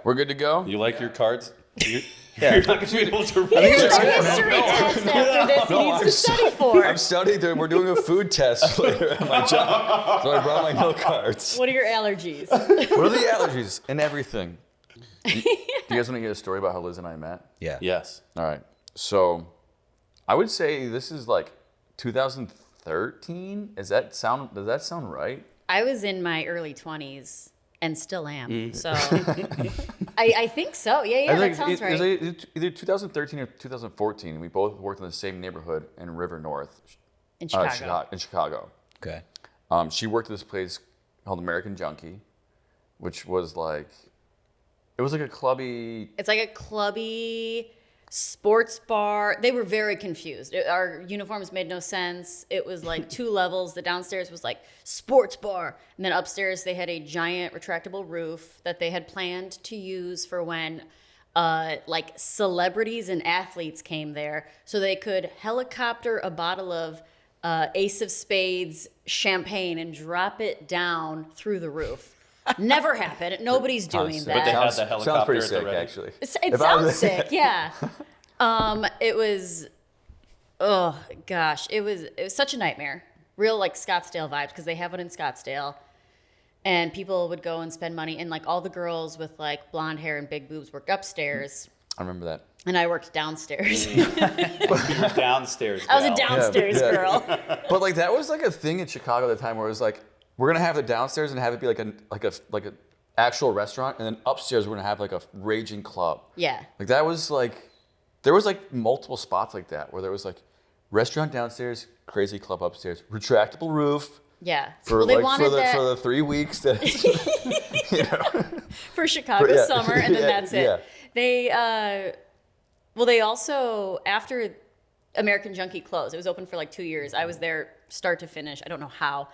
we're good to go. You like your cards? Yeah. You're not going to be able to read. Here's a history test after this he needs to study for. I'm studying. We're doing a food test later at my job, so I brought my note cards. What are your allergies? What are the allergies and everything? Do you guys want to hear a story about how Liz and I met? Yeah. Yes. All right. So I would say this is like 2013. Does that sound right? I was in my early 20s and still am. So I think so. Yeah, that sounds right. It was either 2013 or 2014. We both worked in the same neighborhood in River North. In Chicago. In Chicago. Okay. She worked at this place called American Junkie, which was like, it was like a clubby. It's like a clubby sports bar. They were very confused. Our uniforms made no sense. It was like 2 levels. The downstairs was like sports bar. And then upstairs they had a giant retractable roof that they had planned to use for when like celebrities and athletes came there so they could helicopter a bottle of Ace of Spades champagne and drop it down through the roof. Never happened. Nobody's doing that. But they had the helicopter Sounds pretty at the sick, ready. actually. It sounds sick, yeah. It was, oh gosh, it was such a nightmare. Real like Scottsdale vibes because they have one in Scottsdale, and people would go and spend money, and like all the girls with like blonde hair and big boobs worked upstairs, I remember that. and I worked downstairs. You're downstairs. I was a gal. downstairs Yeah. girl. But like that was like a thing in Chicago at the time where it was like, we're gonna have the downstairs and have it be like a actual restaurant, and then upstairs we're gonna have like a raging club. Yeah. Like that was like, there was like multiple spots like that where there was like restaurant downstairs, crazy club upstairs, retractable roof. Yeah. For well, they like wanted that for the 3 weeks that you know. for Chicago Yeah. summer, and then Yeah, that's it. yeah. They also, after American Junkie closed, it was open for like 2 years. I was there start to finish. I don't know how.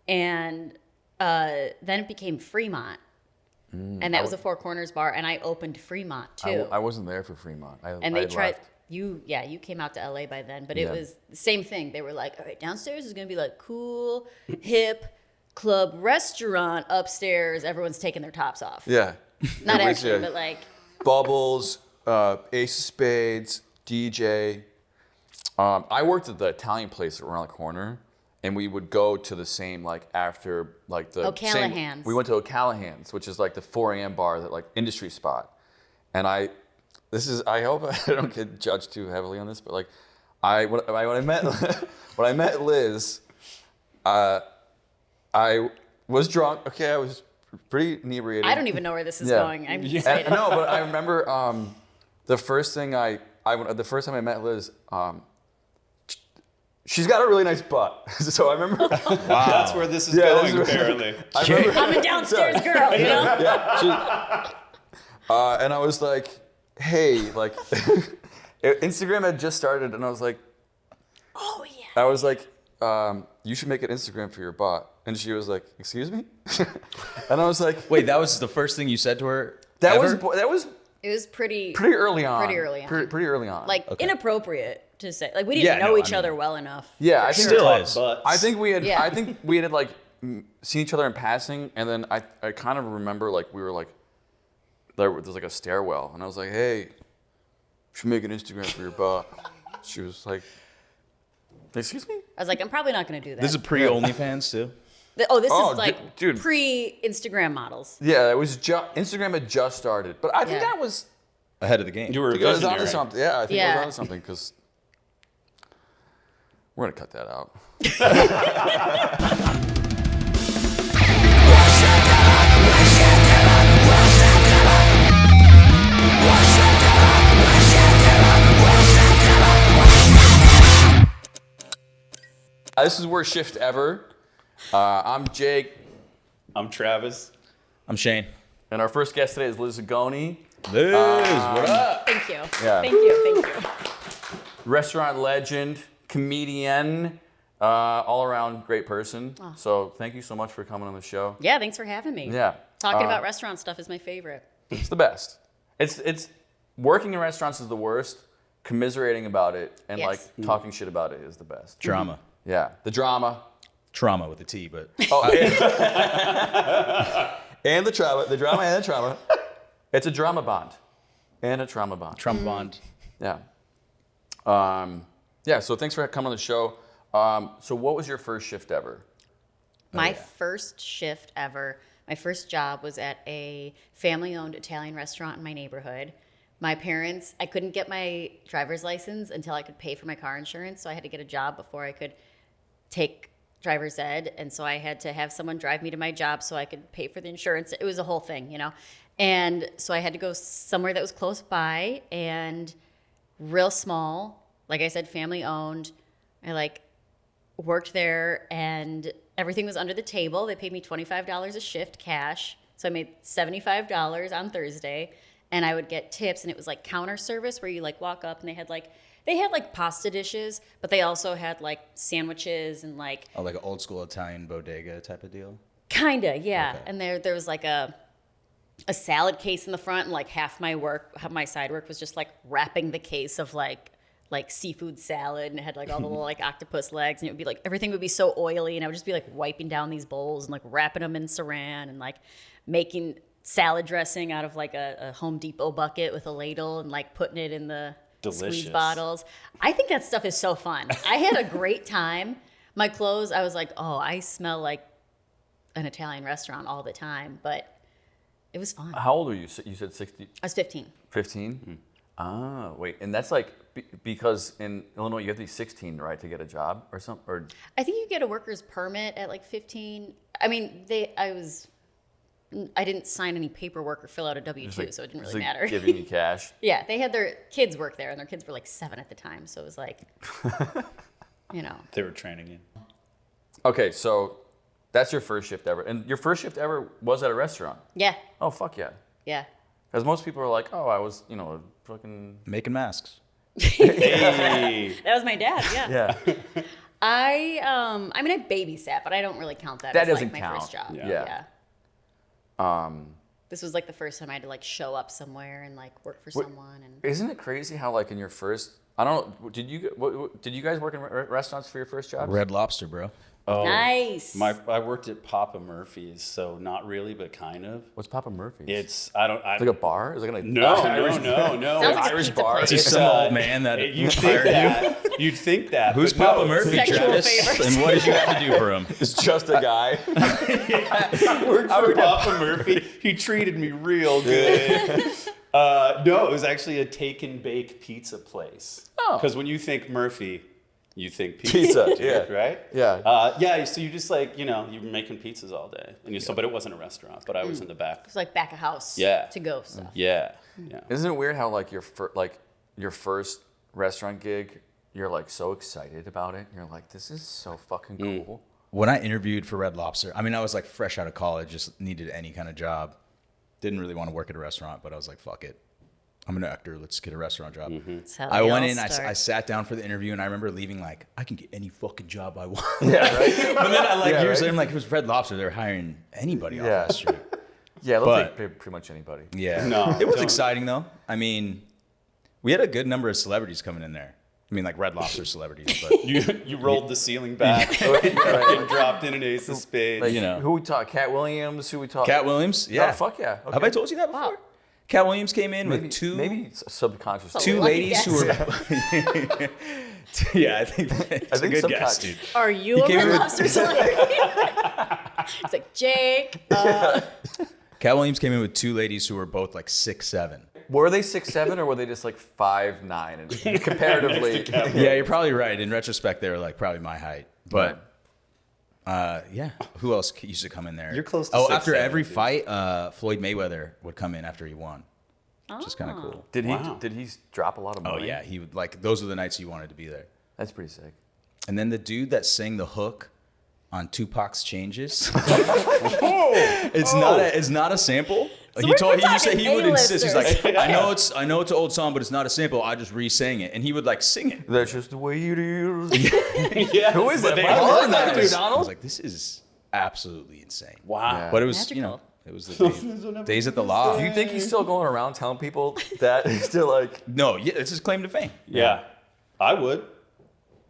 And then it became Fremont. And that was a Four Corners bar, and I opened Fremont too. I wasn't there for Fremont. And they I tried left. you came out to LA by then, but it Yeah. was the same thing. They were like, all right, downstairs is gonna be like cool, hip club restaurant. Upstairs, everyone's taking their tops off. Yeah. Not It was, actually, but like Bubbles, Ace of Spades, DJ. I worked at the Italian place around the corner, and we would go to the same like after like the O'Callahan's. We went to O'Callahan's, which is like the 4 a.m. bar, that like industry spot. And I hope I don't get judged too heavily on this, but like when I met when I met Liz, I was drunk. Okay, I was pretty inebriated. I don't even know where this is Yeah. going. I'm And- excited. no, but I remember the first time I met Liz, she's got a really nice butt. So I remember. That's where this is Yeah, going, this is- apparently. I remember I'm a downstairs girl, you know? yeah, and I was like, hey, like, Instagram had just started, and I was like, Oh yeah. I was like, you should make an Instagram for your bot. And she was like, excuse me? And I was like, Wait, that was the first thing you said to her? that ever? was It was pretty pretty early on. Pretty early on. Pretty early on. like Okay. inappropriate to say. Like we didn't Yeah, know no, each I mean- other well enough. yeah, I think Still Talk is. butts. I think we had Yeah. like seen each other in passing, and then I kind of remember like we were like there was like a stairwell, and I was like, hey, you should make an Instagram for your bot. She was like, excuse me? I was like, I'm probably not going to do that. This is pre-OnlyFans, too? This Oh, is like dude. pre-Instagram models. Yeah, it was Instagram had just started, but I think Yeah. that was Ahead of the game. You were a I think I was visionary. onto something. Yeah, I think I Yeah. was onto something because we're gonna cut that out. This is Worst Shift Ever. I'm Jake, I'm Travis. I'm Shane. and our first guest today is Liz Zagone. Liz, what up? Thank you. Yeah. Thank you. Restaurant legend, comedian, all around great person. So thank you so much for coming on the show. Yeah, thanks for having me. Yeah. Talking about restaurant stuff is my favorite. It's the best. It's working in restaurants is the worst. Commiserating about it and Yes. like talking shit about it is the best. Drama. Yeah. The drama. Trauma with a T, but Oh, and the drama and the trauma. It's a drama bond and a trauma bond. Trump bond. Yeah. Yeah, so thanks for coming on the show. So what was your first shift ever? My first shift ever, my first job was at a family-owned Italian restaurant in my neighborhood. My parents, I couldn't get my driver's license until I could pay for my car insurance, so I had to get a job before I could take driver's ed, and so I had to have someone drive me to my job so I could pay for the insurance. It was a whole thing, you know? And so I had to go somewhere that was close by and real small, like I said, family-owned. I worked there, and everything was under the table. They paid me $25 a shift cash. So I made $75 on Thursday, and I would get tips, and it was like counter service where you walk up and they had pasta dishes, but they also had sandwiches and Oh, like an old school Italian bodega type of deal? kinda, yeah. Okay. And there was a salad case in the front, and half my side work was just wrapping the case of seafood salad, and it had all the little octopus legs, and it would be everything would be so oily, and I would just be wiping down these bowls and wrapping them in saran and making salad dressing out of a Home Depot bucket with a ladle and putting it in the squeeze Delicious. bottles. I think that stuff is so fun. I had a great time. My clothes, I was oh, I smell like an Italian restaurant all the time, but it was fun. How old are you? You said 60, I was 15. 15? Ah, wait. And that's because in Illinois you have to be 16, right, to get a job or something? Or I think you get a worker's permit at 15. I mean, I didn't sign any paperwork or fill out a W-2, so it didn't really matter. Giving you cash. Yeah, they had their kids work there, and their kids were 7 at the time, so it was They were training you. Okay, so that's your first shift ever. And your first shift ever was at a restaurant. Yeah, Oh, fuck yeah. yeah. Because most people are oh, I was, fucking... Making masks. Hey. That was my dad, yeah. Yeah. I mean, I babysat, but I don't really count that That as doesn't my count. first job. Yeah. This was the first time I had to show up somewhere and work for someone. And Isn't it crazy how in your first... I don't know, did you guys work in restaurants for your first job? Red Lobster, bro. Oh, Nice. I worked at Papa Murphy's, so not really, but kind of. What's Papa Murphy's? It's like a bar? Is it like no. Sounds like a Irish pizza bar. place. It's some old man that You'd think that. You'd think that. Who's but no, Papa Murphy, Sexual Travis? favors. And what did you have to do for him? It's just a guy. I worked for Papa Murphy. He treated me real good. No, it was actually a take and bake pizza place. Oh. Because when you think Murphy, you think Pizza, dude, yeah. right? Yeah. Yeah. So you just you're making pizzas all day, and but it wasn't a restaurant, but I was in the back. It's back of house. Yeah. To go stuff. Yeah. Yeah. Isn't it weird how your first restaurant gig, you're so excited about it? You're this is so fucking cool. When I interviewed for Red Lobster, I mean, I was fresh out of college, just needed any kind of job. Didn't really want to work at a restaurant, but I was fuck it. I'm an actor. Let's get a restaurant job. That's how I they went all in, I start. sat down for the interview, and I remember leaving I can get any fucking job I want. Yeah, right? But then Yeah, years right? later, I'm it was Red Lobster. They're hiring anybody Yeah. off the street. Yeah, they'll But- take pretty much anybody. Yeah. No, It was don't. exciting, though. I mean, we had a good number of celebrities coming in there. I mean, Red Lobster celebrities, but You rolled the ceiling back and dropped in an ace of spades. Who we talk? Cat Williams? Who we talk? Cat Williams, yeah. Oh, fuck yeah. Okay. Have I told you that before? Wow. Cat Williams came in Maybe, with two maybe subconsciously. two Lucky ladies who were. Yeah, I think that's a think good some guess, cat- dude. Are you a came Red in with- Lobster celebrity? It's Jake. Cat Williams came in with two ladies who were both 6'7". Were they 6'7" or were they just 5'9"? And comparatively, Yeah, you're probably right. In retrospect, they were probably my height. But yeah, who else used to come in there? You're close to after 6'7", every dude. fight, Floyd Mayweather would come in after he won, which is kind of cool. did he Wow. did he drop a lot of Oh money? yeah, he would those are the nights he wanted to be there. That's pretty sick. And then the dude that sang the hook on Tupac's Changes. It's not a sample. So we're talking He would insist. He's A-listers. I know it's an old song, but it's not a sample. I just re-sang it, and he would sing it. That's just the way you do. Yeah. Who is it? They Michael are Jordan? nice. Dude, I Donald? was this is absolutely insane. Wow. Yeah. But it was Magical. it was the days at the law. Do you think he's still going around telling people that he's still No, yeah, it's his claim to fame. Yeah. I would.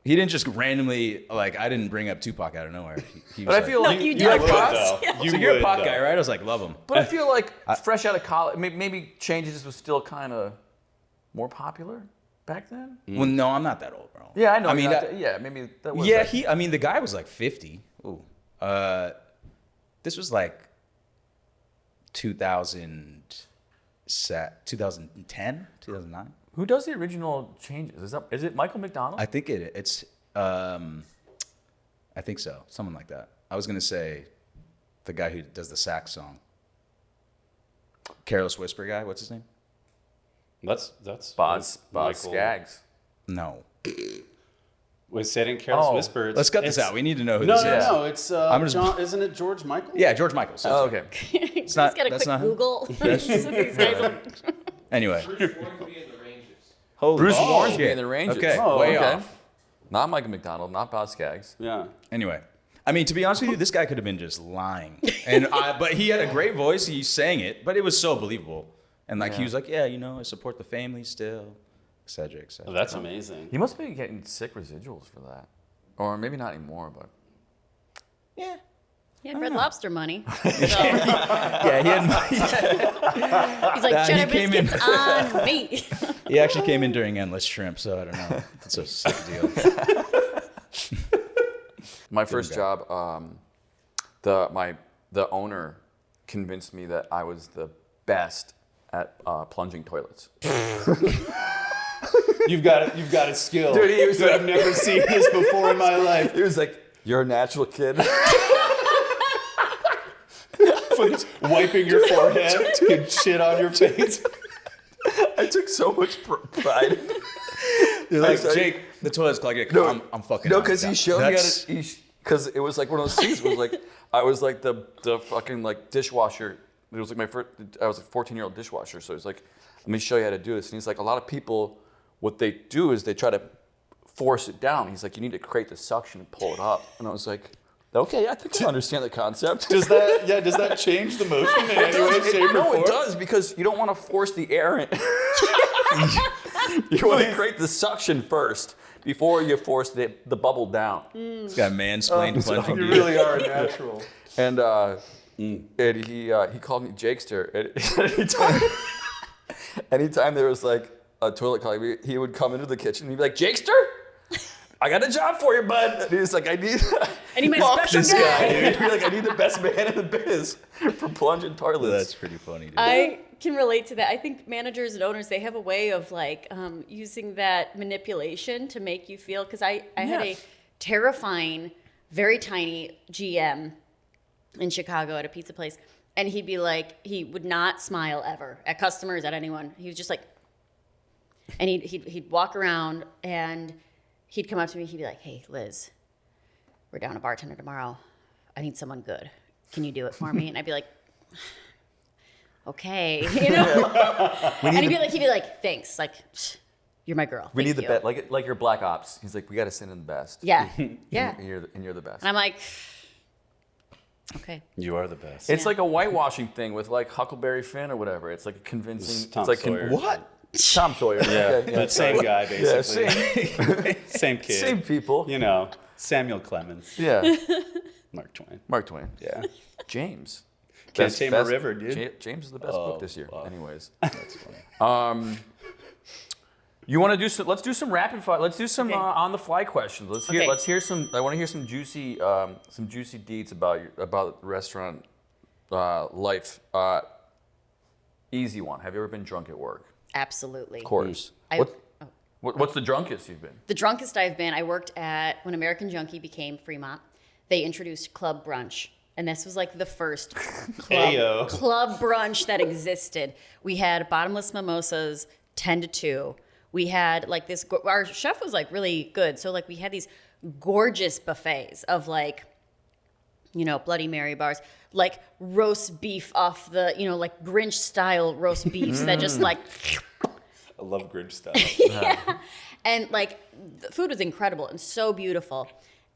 He didn't just randomly, like, I didn't bring up Tupac out of nowhere. He was But I feel like you you did. like would, Pops? though. Yeah. so you're a would, Pac though. guy, right? I was like, love him. But I feel like fresh out of college, maybe Changes was still kind of more popular back then. Well, no, I'm not that old, bro. Yeah, I know. I mean, yeah, maybe that was. yeah, back- I mean, the guy was like 50. Ooh. This was like 2010, 2009. Who does the original Changes? Is it Michael McDonald? I think it's I think so. Someone like that. I was gonna say the guy who does the sax song. Careless Whisper guy, what's his name? That's Boz Michael- Skaggs. No. Was said in Careless Oh. Whisper. Let's cut this out. We need to know who No, this no, is. no. It's I'm just- John, isn't it George Michael? Yeah, George Michael. So Oh, okay. Just not- get a that's quick not him? Google. These guys will- Anyway. Bruce Hornsby in the Ranges. Holy Bruce shit. Hornsby in the Ranges. Okay, Oh, way okay. off. Not Michael McDonald, not Boz Skaggs. Yeah. Anyway, I mean, to be honest with you, this guy could have been just lying, but he had a great voice. He sang it, but it was so believable. And like he was like, yeah, I support the family still, et cetera, et Oh, cetera. that's amazing. He must be getting sick residuals for that, or maybe not anymore. But Yeah. He had Red Lobster money. So Yeah, he had. he's like, He cheddar came in- biscuits on me. He actually came in during Endless Shrimp, so I don't know. It's a sick deal. my first job, the owner convinced me that I was the best at plunging toilets. You've got a skill. Dude, he was that I've never seen this before in my life. He was like, "You're a natural kid." Just wiping your forehead, and shit on your face. I took so much pride. You're like, sorry. Jake, the toilet's clogged. No, I'm fucking. No, out. because he showed That's- me because it was like one of those things. Was like I was like the fucking like dishwasher. It was like my first. I was a 14-year-old dishwasher, so it was like, let me show you how to do this. And he's like, a lot of people, what they do is they try to force it down. He's like, you need to create the suction and pull it up. And I was like, okay, I think I understand the concept. Does that change the motion in any way, shape, or No, form? it does, because you don't want to force the air in. You want to create the suction first before you force the bubble down. This guy mansplained plunging. You to you. really are a natural. And and he called me Jakester. And anytime there was like a toilet clogging, he would come into the kitchen and he'd be like, Jakester, I got a job for you, bud. And he's like, I need my special this guy. Dude. He'd be like, I need the best man in the biz for plunging toilets. That's pretty funny, dude. I can relate to that. I think managers and owners, they have a way of like using that manipulation to make you feel, because I had a Yes. terrifying, very tiny GM in Chicago at a pizza place. And he'd be like, he would not smile ever at customers, at anyone. He was just like, and he'd walk around and he'd come up to me. He'd be like, hey, Liz, we're down a bartender tomorrow. I need someone good. Can you do it for me? And I'd be like, okay, you know. And he'd be like, thanks, like, you're my girl. We Thank need the you." best, like your Black Ops. He's like, we got to send in the best. Yeah, yeah. And you're the best. And I'm like, okay. You are the best. It's Yeah. like a whitewashing thing with like Huckleberry Finn or whatever. It's like a convincing. Tom it's like Sawyer. What? Tom Sawyer. Yeah, Okay, that same guy, Yeah, basically. Same kid. same people. You know, Samuel Clemens, Yeah. Mark Twain. Mark Twain. Yeah. James. Can't Tame a River, dude. James is the best Oh, book this year. wow. Anyways. That's funny. You want to do some? Let's do some rapid fire. Let's do some Okay. on the fly questions. Okay. Let's hear some. I want to hear some juicy deets about restaurant life. Easy one. Have you ever been drunk at work? Absolutely. Of course. I- What's the drunkest you've been? The drunkest I've been, I worked at, when American Junkie became Fremont, they introduced club brunch. And this was like the first Ayo. club brunch that existed. We had bottomless mimosas, 10 to 2. We had like this, our chef was like really good. So like we had these gorgeous buffets of like, you know, Bloody Mary bars, like roast beef off the, you know, like Grinch style roast beefs that just like, I love Grinch stuff. and like the food was incredible and so beautiful.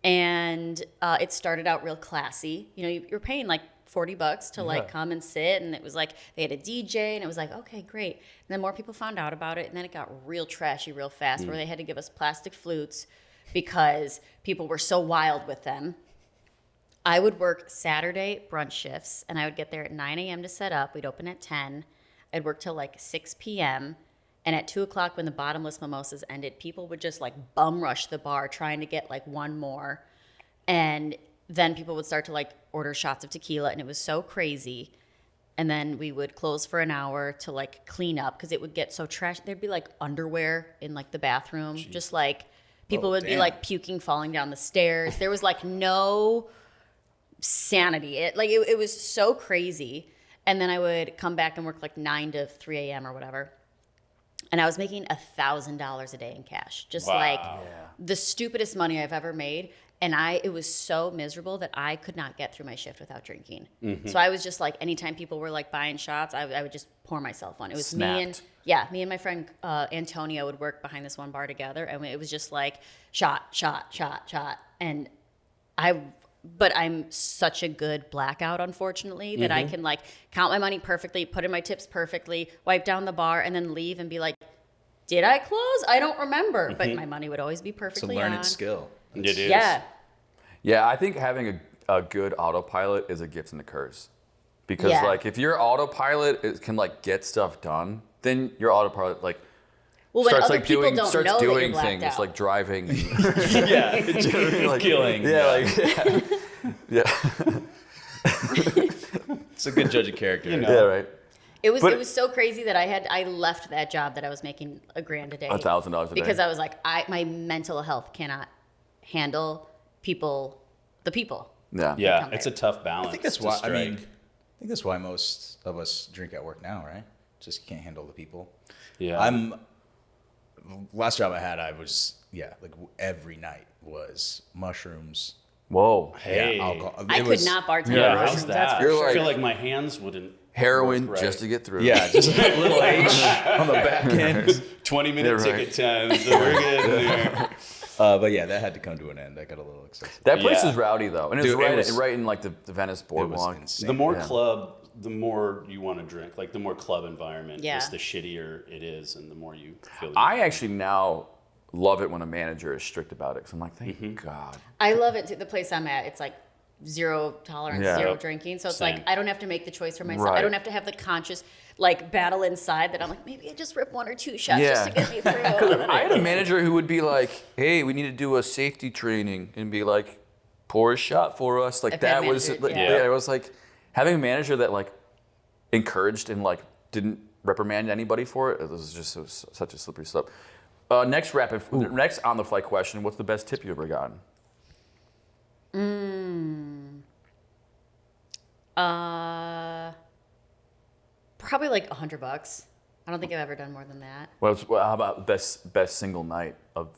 And it started out real classy. You know, you're paying like $40 to like come and sit, and it was like they had a DJ, and it was like, okay, great. And then more people found out about it, and then it got real trashy real fast, where they had to give us plastic flutes because people were so wild with them. I would work Saturday brunch shifts, and I would get there at 9 a.m. to set up. We'd open at 10. I'd work till like 6 p.m. And at 2 o'clock, when the bottomless mimosas ended, people would just like bum rush the bar trying to get like one more. And then people would start to like order shots of tequila, and it was so crazy. And then we would close for an hour to like clean up because it would get so trash. There'd be like underwear in like the bathroom, just like people would be like puking, falling down the stairs. There was like no sanity. It was so crazy. And then I would come back and work like 9 to 3 a.m. or whatever. And I was making $1,000 a day in cash, just like the stupidest money I've ever made. And it was so miserable that I could not get through my shift without drinking. So I was just like, anytime people were like buying shots, I would just pour myself one. It was me and my friend Antonio would work behind this one bar together, and it was just like shot, shot, shot, shot. And but I'm such a good blackout, unfortunately, that I can like count my money perfectly, put in my tips perfectly, wipe down the bar, and then leave and be like, did I close? I don't remember. But my money would always be perfectly on. It's a learned skill. It is. Yeah. Yeah, I think having a good autopilot is a gift and a curse. Because Yeah. like if your autopilot can like get stuff done, then your autopilot like Well, when starts other like people doing don't starts know that you're doing blacked things out. like driving. Yeah, like, killing. Yeah, yeah. It's a good judge of character. You know. Yeah, right. It was But- so crazy that I left that job that I was making $1,000 a day. $1,000 a day. Because I was like, my mental health cannot handle the people. Yeah. Yeah, Come it's there. a tough balance. I think that's to why. I strike. mean, I think that's why most of us drink at work now, right? Just can't handle the people. yeah. Last job I had, I was every night was mushrooms. Whoa. Hey. Yeah, alcohol. I It could was- not bartend Yeah, on how's mushrooms, that's that? for You're sure. I feel like my hands wouldn't. Heroin work right. just to get through. Yeah, just a little H on the back end. 20-minute Yeah, right. ticket time, so we're getting there. But yeah, that had to come to an end. That got a little excessive. That place Yeah. is rowdy though, and Dude, it's it was- right in like the Venice It was boardwalk. insane. The more Yeah. club, the more you want to drink. Like the more club environment, Yeah. just the shittier it is, and the more you feel. I actually now love it when a manager is strict about it because I'm like, thank God. I love it too. The place I'm at, it's like zero tolerance, Yeah. zero drinking. So it's Same. like I don't have to make the choice for myself. I Right. don't have to have the conscious like battle inside that I'm like, maybe I just rip 1 or 2 shots Yeah. just to get me through. I had a manager who would be like, hey, we need to do a safety training and be like, pour a shot for us. Like I've had that was, managers, like, yeah. it was like having a manager that like encouraged and like didn't reprimand anybody for it. It was such a slippery slope. Next on the flight question, what's the best tip you ever gotten? Probably like $100. I don't think I've ever done more than that. How about best single night of?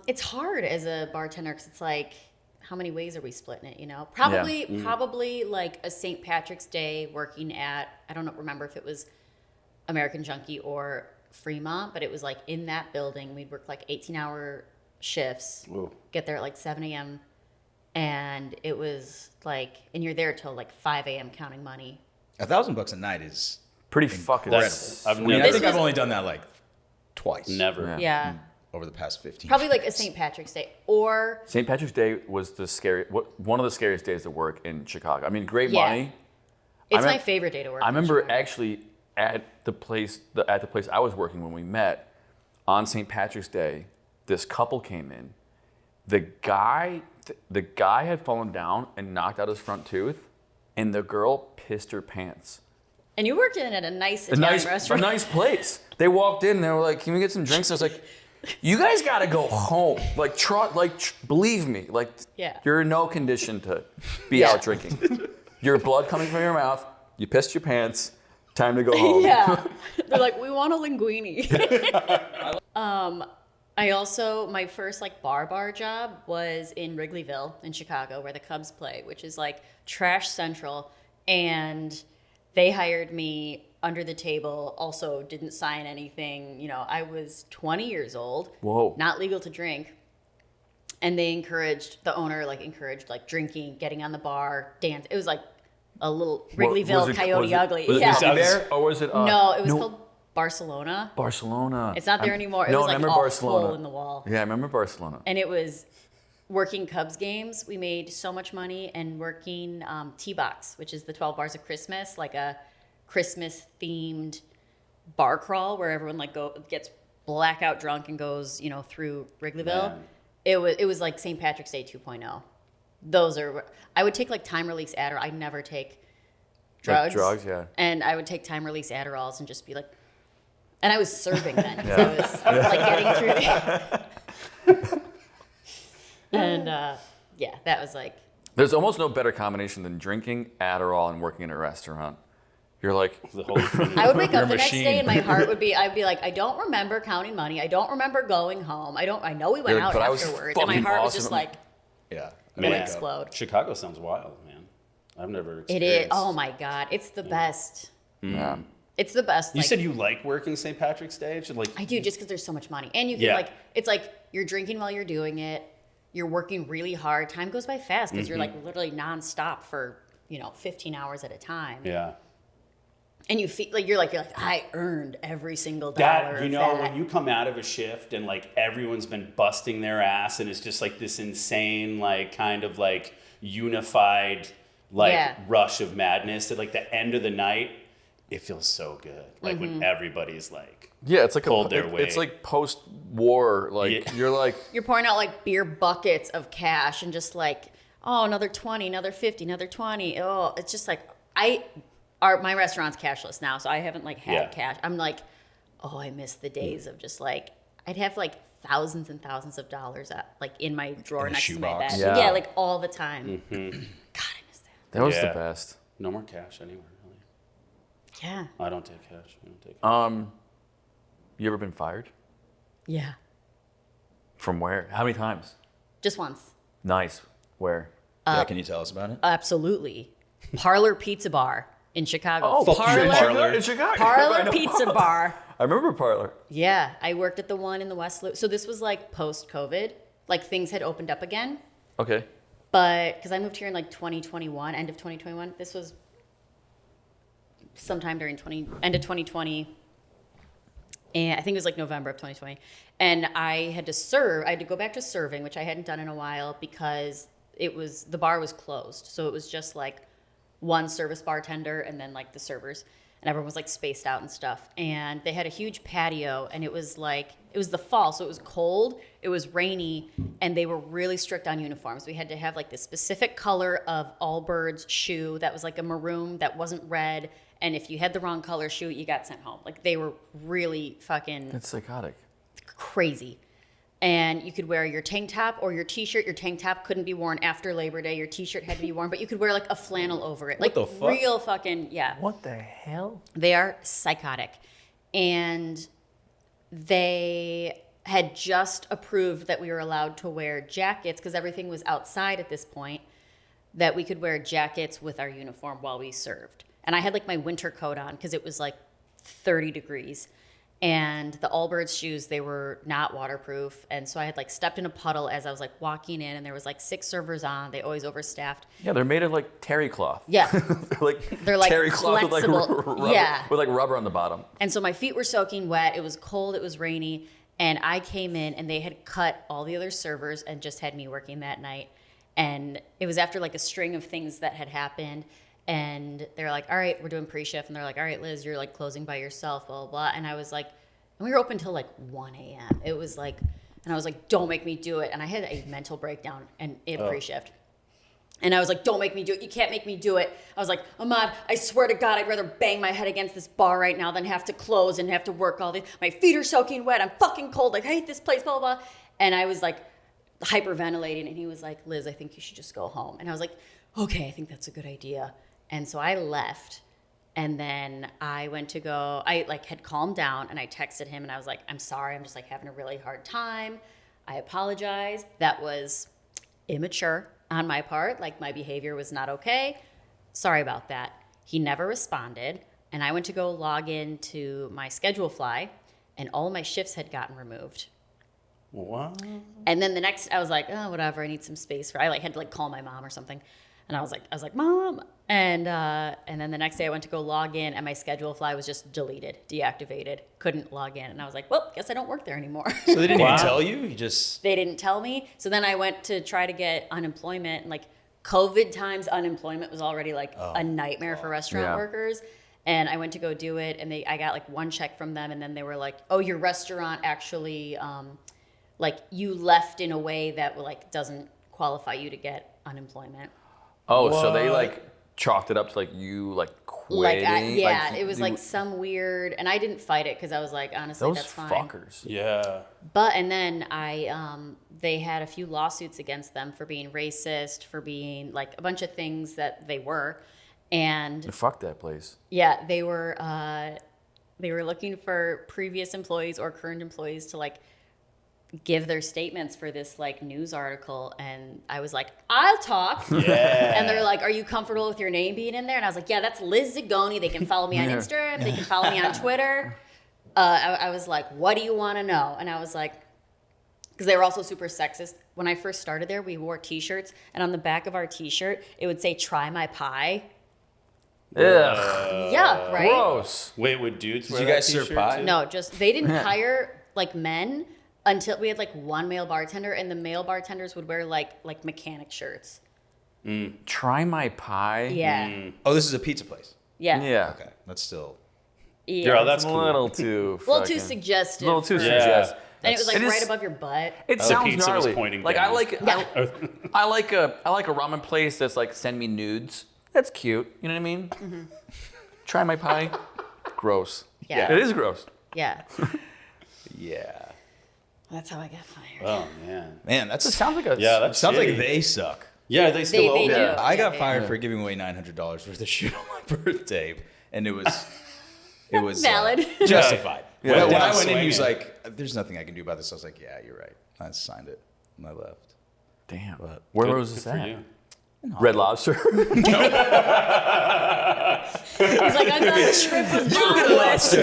It's hard as a bartender because it's like, how many ways are we splitting it? You know, probably like a St. Patrick's Day working at, I don't remember if it was American Junkie or Fremont, but it was like in that building. We'd work like 18-hour shifts, Whoa. get there at like 7 a.m. And it was like, and you're there till like 5 a.m. counting money. $1,000 a night is Pretty fucking. That's, I've I mean, never, I think was- I've only done that like twice. never. Yeah. Over the past 15 Probably like a years. St. Patrick's Day or St. Patrick's Day was one of the scariest days to work in Chicago. I mean, great Yeah. money. it's I my favorite day to work. I in remember Chicago. actually at the place I was working when we met on St. Patrick's Day, this couple came in. The guy had fallen down and knocked out his front tooth, and the girl pissed her pants. And you worked in at a nice A Italian nice, restaurant. a nice place. They walked in and they were like, "Can we get some drinks?" I was like, "You guys got to go home. Like, believe me. Like, Yeah. you're in no condition to be Yeah. out drinking. Your blood coming from your mouth. You pissed your pants. Time to go home." Yeah. They're like, we want a linguine. I also, my first like bar job was in Wrigleyville in Chicago where the Cubs play, which is like trash central. And they hired me under the table, also didn't sign anything. You know, I was 20 years old. Whoa. Not legal to drink. And the owner encouraged drinking, getting on the bar, dance. It was like a little Wrigleyville Was it- Coyote was it- Ugly. Was it Yeah. Puppy Bear, or was it? No, it was called Barcelona. Barcelona. It's not there anymore. It No, was I like remember a Barcelona. hole in the wall. Yeah, I remember Barcelona. And it was working Cubs games. We made so much money, and working T-Box, which is the 12 Bars of Christmas, like a Christmas themed bar crawl where everyone like gets blackout drunk and goes, you know, through Wrigleyville. Man. It was like St. Patrick's Day 2.0. Those are, I would take like time release Adderall. I'd never take drugs. Drugs, yeah. And I would take time release Adderalls and just be like, and I was serving then. 'Cause Yeah. I was like getting through the, and yeah, that was like, There's almost no better combination than drinking Adderall and working in a restaurant. You're like, The whole I would wake You're up a the next machine. day and my heart would be, I'd be like, I don't remember counting money. I don't remember going home. I know we went You're like, out but I was afterwards. And my fucking heart was awesome. just like, Yeah. gonna Man. explode. Chicago sounds wild, man. I've never It experienced. is. Oh my God. It's the best. yeah. It's the best. You like, said you like working St. Patrick's Day? It should, like, I do, just because there's so much money. And you can Yeah. like, it's like you're drinking while you're doing it. You're working really hard. Time goes by fast because you're like literally nonstop for, 15 hours at a time. yeah. And you feel like you're like I earned every single dollar. That, of that. when you come out of a shift and like everyone's been busting their ass and it's just like this insane, like kind of like unified, like Yeah. rush of madness at like the end of the night, it feels so good. Like when everybody's like, Yeah, it's like Pulled their it's weight. like post-war. Like Yeah. you're like, You're pouring out like beer buckets of cash and just like, oh, another 20, another 50, another 20. Oh, it's just like my restaurant's cashless now, so I haven't like had Yeah. cash. I'm like, oh, I miss the days of just like I'd have like thousands and thousands of dollars like in my drawer In a next to my shoebox. bed. Yeah. Yeah, like all the time. God, I miss that. that was Yeah. the best. no more cash anywhere, really. Yeah. I don't take cash. I don't take cash. You ever been fired? Yeah. From where? How many times? Just once. Nice. Where? Yeah, can you tell us about it? Absolutely. Parlor Pizza Bar in Chicago. Oh, Fuck you, Parlor. in Chicago. I Parlor know. Pizza Bar. I remember Parlor. Yeah, I worked at the one in the West Loop. So this was like post-COVID, like things had opened up again. Okay. But because I moved here in like 2021, end of 2021, this was sometime during end of 2020, and I think it was like November of 2020. And I had to go back to serving, which I hadn't done in a while because the bar was closed. So it was just like one service bartender and then like the servers. And everyone was like spaced out and stuff. And they had a huge patio, and it was the fall, so it was cold, it was rainy, and they were really strict on uniforms. We had to have like this specific color of Allbirds shoe that was like a maroon that wasn't red. And if you had the wrong color shoe, you got sent home. Like they were really fucking That's psychotic. crazy. And you could wear your tank top or your t-shirt. Your tank top couldn't be worn after Labor Day. Your t-shirt had to be worn, but you could wear like a flannel over it. Like the fuck? real fucking, yeah. What the hell? They are psychotic. And they had just approved that we were allowed to wear jackets because everything was outside at this point, that we could wear jackets with our uniform while we served. And I had like my winter coat on because it was like 30 degrees. And the Allbirds shoes, they were not waterproof. And so I had like stepped in a puddle as I was like walking in, and there was like 6 servers on. They always overstaffed. Yeah, they're made of like terry cloth. Yeah. they're like like, cloth with like flexible. rubber, Yeah. with like rubber on the bottom. And so my feet were soaking wet. It was cold. It was rainy. And I came in, and they had cut all the other servers and just had me working that night. And it was after like a string of things that had happened. And they're like, all right, we're doing pre-shift. And they're like, all right, Liz, you're like closing by yourself, blah, blah, blah. And I was like, and we were open till like 1 a.m. It was like, and I was like, don't make me do it. And I had a mental breakdown in pre-shift. And I was like, don't make me do it. You can't make me do it. I was like, Ahmad, I swear to God, I'd rather bang my head against this bar right now than have to close and have to work all day. My feet are soaking wet. I'm fucking cold. Like, I hate this place, blah, blah, blah. And I was like hyperventilating. And he was like, Liz, I think you should just go home. And I was like, okay, I think that's a good idea. And so I left. And then I went to go, I like had calmed down, and I texted him, and I was like, I'm sorry. I'm just like having a really hard time. I apologize. That was immature on my part. Like my behavior was not okay. Sorry about that. He never responded. And I went to go log into my schedule fly, and all my shifts had gotten removed. What? And then the next, I was like, oh, whatever. I need some space I like had to like call my mom or something. And I was like, Mom. And then the next day I went to go log in, and my schedule fly was just deleted, deactivated, couldn't log in. And I was like, well, guess I don't work there anymore. So they didn't Wow. even tell you? You just... They didn't tell me. So then I went to try to get unemployment, and like COVID times unemployment was already like a nightmare for restaurant Yeah. workers. And I went to go do it, and I got like one check from them, and then they were like, oh, your restaurant actually, like you left in a way that like doesn't qualify you to get unemployment. Oh, so they What? like chalked it up to like you like quitting. Yeah, like, it was like some weird, and I didn't fight it because I was like, honestly, those that's fine. fuckers. Yeah. And then they had a few lawsuits against them for being racist, for being like a bunch of things that they were, and Fuck that place. yeah, they were looking for previous employees or current employees to like give their statements for this like news article, and I was like, I'll talk. Yeah. And they're like, are you comfortable with your name being in there? And I was like, yeah, that's Liz Zagone. They can follow me on Yeah. Instagram. They can follow me on Twitter. I was like, what do you want to know? And I was like, because they were also super sexist. When I first started there, we wore T-shirts, and on the back of our T-shirt, it would say, try my pie. Ugh. Yeah, right? Gross. Wait, would dudes wear you that guys serve t-shirt pie? too? No, just they didn't hire like men until we had like one male bartender, and the male bartenders would wear like mechanic shirts. Try my pie. Yeah. Oh, this is a pizza place. Yeah. Yeah. Okay, that's still... Yeah. Girl, that's It's a cool. little too. a little too fucking- suggestive. A little too for- Yeah. suggestive. And it was like It is- right above your butt. It The sounds pizza was gnarly. pointing Like down. I like I like a ramen place that's like send me nudes. That's cute. You know what I mean? Try my pie. Gross. Yeah. It is gross. Yeah. Yeah. That's how I got fired. Oh man. Man, that's... It sounds like a Yeah, that's sounds like shitty. they suck. Yeah, they still They open. do. Yeah. I got Yeah, fired yeah. for giving away $900 worth of shit on my birthday, and it was Valid. justified. Yeah. When I Down went in, he was swinging. like, "There's nothing I can do about this." I was like, "Yeah, you're right." I signed it, and I left. Damn. But- Where Good- was good this for at? you. Red Lobster. He's like, I got a trip with bottomless.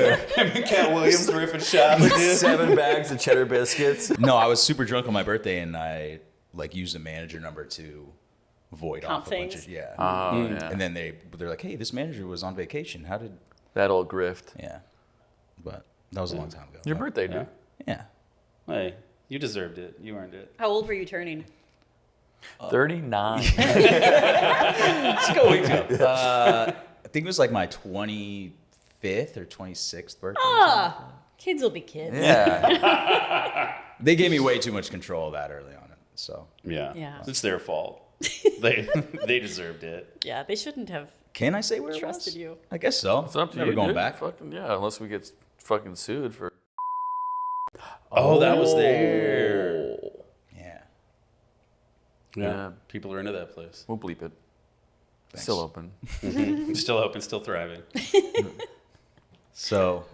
Cat Williams ripping shots. dude. 7 bags of cheddar biscuits. No, I was super drunk on my birthday, and I like used a manager number to void Comp off a bunch things. of yeah. Oh yeah. And then they're like, "Hey, this manager was on vacation. How did?" That old grift. Yeah, but that was a long time ago. Your birthday, dude. Yeah. Yeah. Hey, you deserved it. You earned it. How old were you turning? 39. Let's go weeks ago. I think it was like my 25th or 26th birthday. Ah, kids will be kids. Yeah. They gave me way too much control that early on, so. Yeah. Yeah. It's their fault. they deserved it. Yeah, they shouldn't have. Can I say where Trusted it was? you. I guess so. It's up to Never you. going dude. back. Fucking, yeah, unless we get fucking sued for. Oh, that was there. Yeah. Yeah. People are into that place. We'll bleep it. Thanks. Still open. Still open, still thriving. So,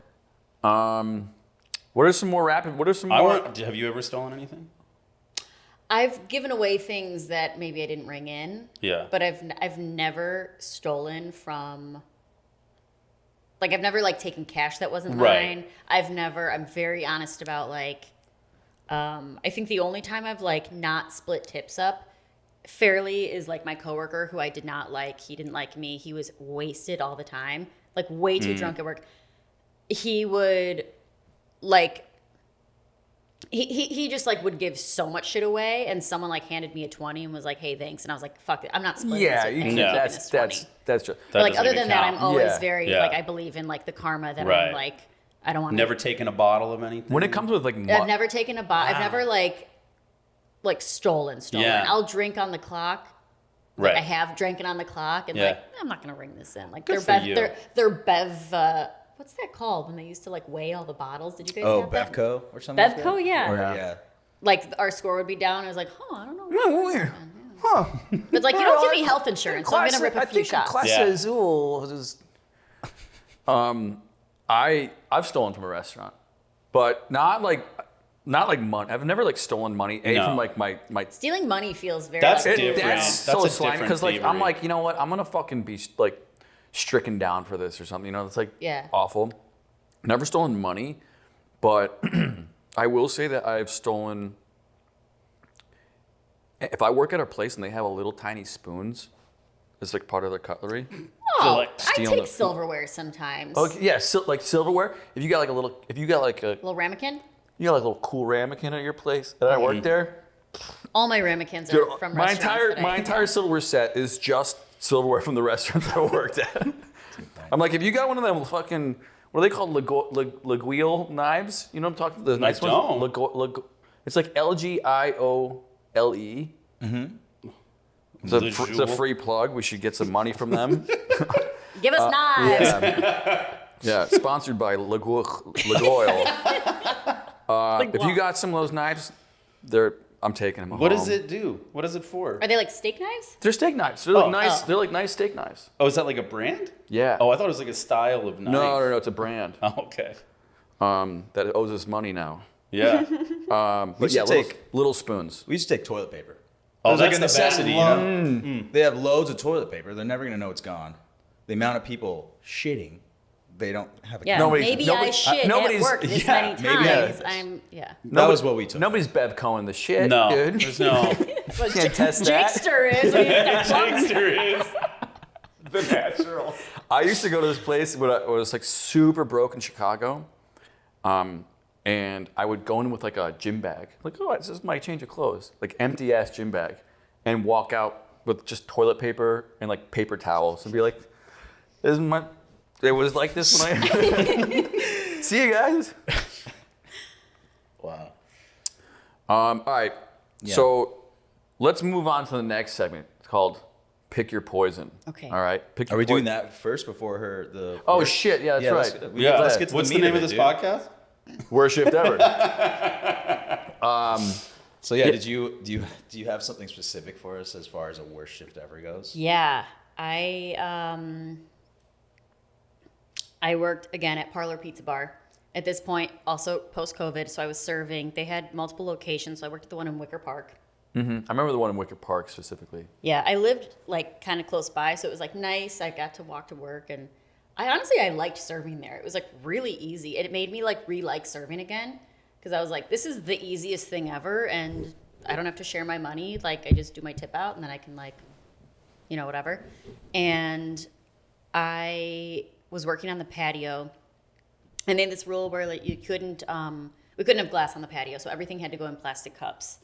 What are some more rapid? What are some I more? want. Have you ever stolen anything? I've given away things that maybe I didn't ring in. Yeah. But I've never stolen from. Like I've never like taken cash that wasn't Right. mine. I'm very honest about like. I think the only time I've like not split tips up fairly is like my coworker who I did not like. He didn't like me. He was wasted all the time, like way too drunk at work. He would like. He just like would give so much shit away, and someone like handed me a 20 and was like, "Hey, thanks," and I was like, "Fuck it, I'm not splitting Yeah, this." you with can't. anyone. No. This That's 20. that's just. That But like doesn't other even than that, I'm count. always Yeah. very Yeah. like I believe in like the karma that Right. I'm like I don't want Never taken a bottle of anything. When it comes with like, I've never taken a bot. I've never like stolen. Yeah. I'll drink on the clock. Like, Right. I have drinking on the clock, and Yeah. like I'm not gonna ring this in. Like Good they're for bev. you. They're bev. What's that called when they used to like weigh all the bottles? Did you guys oh, have that? Bevco or something. like Bevco, that? yeah. Or, Yeah. yeah. Like our score would be down. I was like, I don't know. No, huh? But it's like you don't give me health insurance, so I'm gonna rip a few shots. Yeah. I've stolen from a restaurant, but not like money. I've never like stolen money. No. From like my. Stealing money feels very. That's like, different. That's That's so a slimy different because like I'm thievery. like, you know what? I'm gonna fucking be like stricken down for this or something. You know, it's like Yeah. awful. Never stolen money, but I will say that I've stolen. If I work at a place and they have a little tiny spoons, as like part of their cutlery. Oh, like, I steal take the- silverware sometimes. Okay, yeah, like silverware. If you got like a Little ramekin. you got like a little cool ramekin at your place that I work there. All my ramekins Dude, are from my restaurants. entire entire silverware set is just silverware from the restaurants I worked at. I'm like, if you got one of them fucking, what are they called, Laguiole knives? You know what I'm talking? The nice don't. ones. It's like LGIOLE. Mm-hmm. It's a free plug. We should get some money from them. Give us knives. Yeah, sponsored by Laguiole. If you got some of those knives, I'm taking them home. What does it do? What is it for? Are they like steak knives? They're steak knives. They're like Oh. nice. Oh. They're like nice steak knives. Oh, is that like a brand? Yeah. Oh, I thought it was like a style of knife. No, it's a brand Oh, okay. that owes us money now. Yeah. But should yeah, take- little spoons. We used to take toilet paper. Oh, It was like a that's the best necessity, you know? They have loads of toilet paper. They're never going to know it's gone. The amount of people shitting, they don't have a Yeah. count. Maybe I shit at nobody's- work this yeah, many maybe times. yeah. That was what we took. Nobody's Bev Cohen the shit, No, dude. there's no. Can't test that. Jakester is. When you start plugging- Jakester is the natural. I used to go to this place when I was like super broke in Chicago, and I would go in with like a gym bag, like, oh, this is my change of clothes, like empty ass gym bag, and walk out with just toilet paper and like paper towels, and be like, "This is my." It was like this when I. See you guys. Wow. All right, Yeah. so let's move on to the next segment. It's called "Pick Your Poison." Okay. All right. Pick Are your we doing poison. that first before the... Oh shit! Yeah, that's let's- right. Yeah. Let's get to What's the the meat name of it, this dude. podcast? Worst shift ever. So yeah, do you have something specific for us as far as a worst shift ever goes? Yeah, I worked again at Parlor Pizza Bar. At this point, also post-COVID, so I was serving. They had multiple locations, so I worked at the one in Wicker Park. I remember the one in Wicker Park specifically. Yeah, I lived like kind of close by, so it was like nice. I got to walk to work, and I liked serving there. It was like really easy. It made me like re-like serving again, because I was like, this is the easiest thing ever, and I don't have to share my money. Like I just do my tip out, and then I can like, whatever. And I was working on the patio, and they had this rule where like we couldn't have glass on the patio, so everything had to go in plastic cups.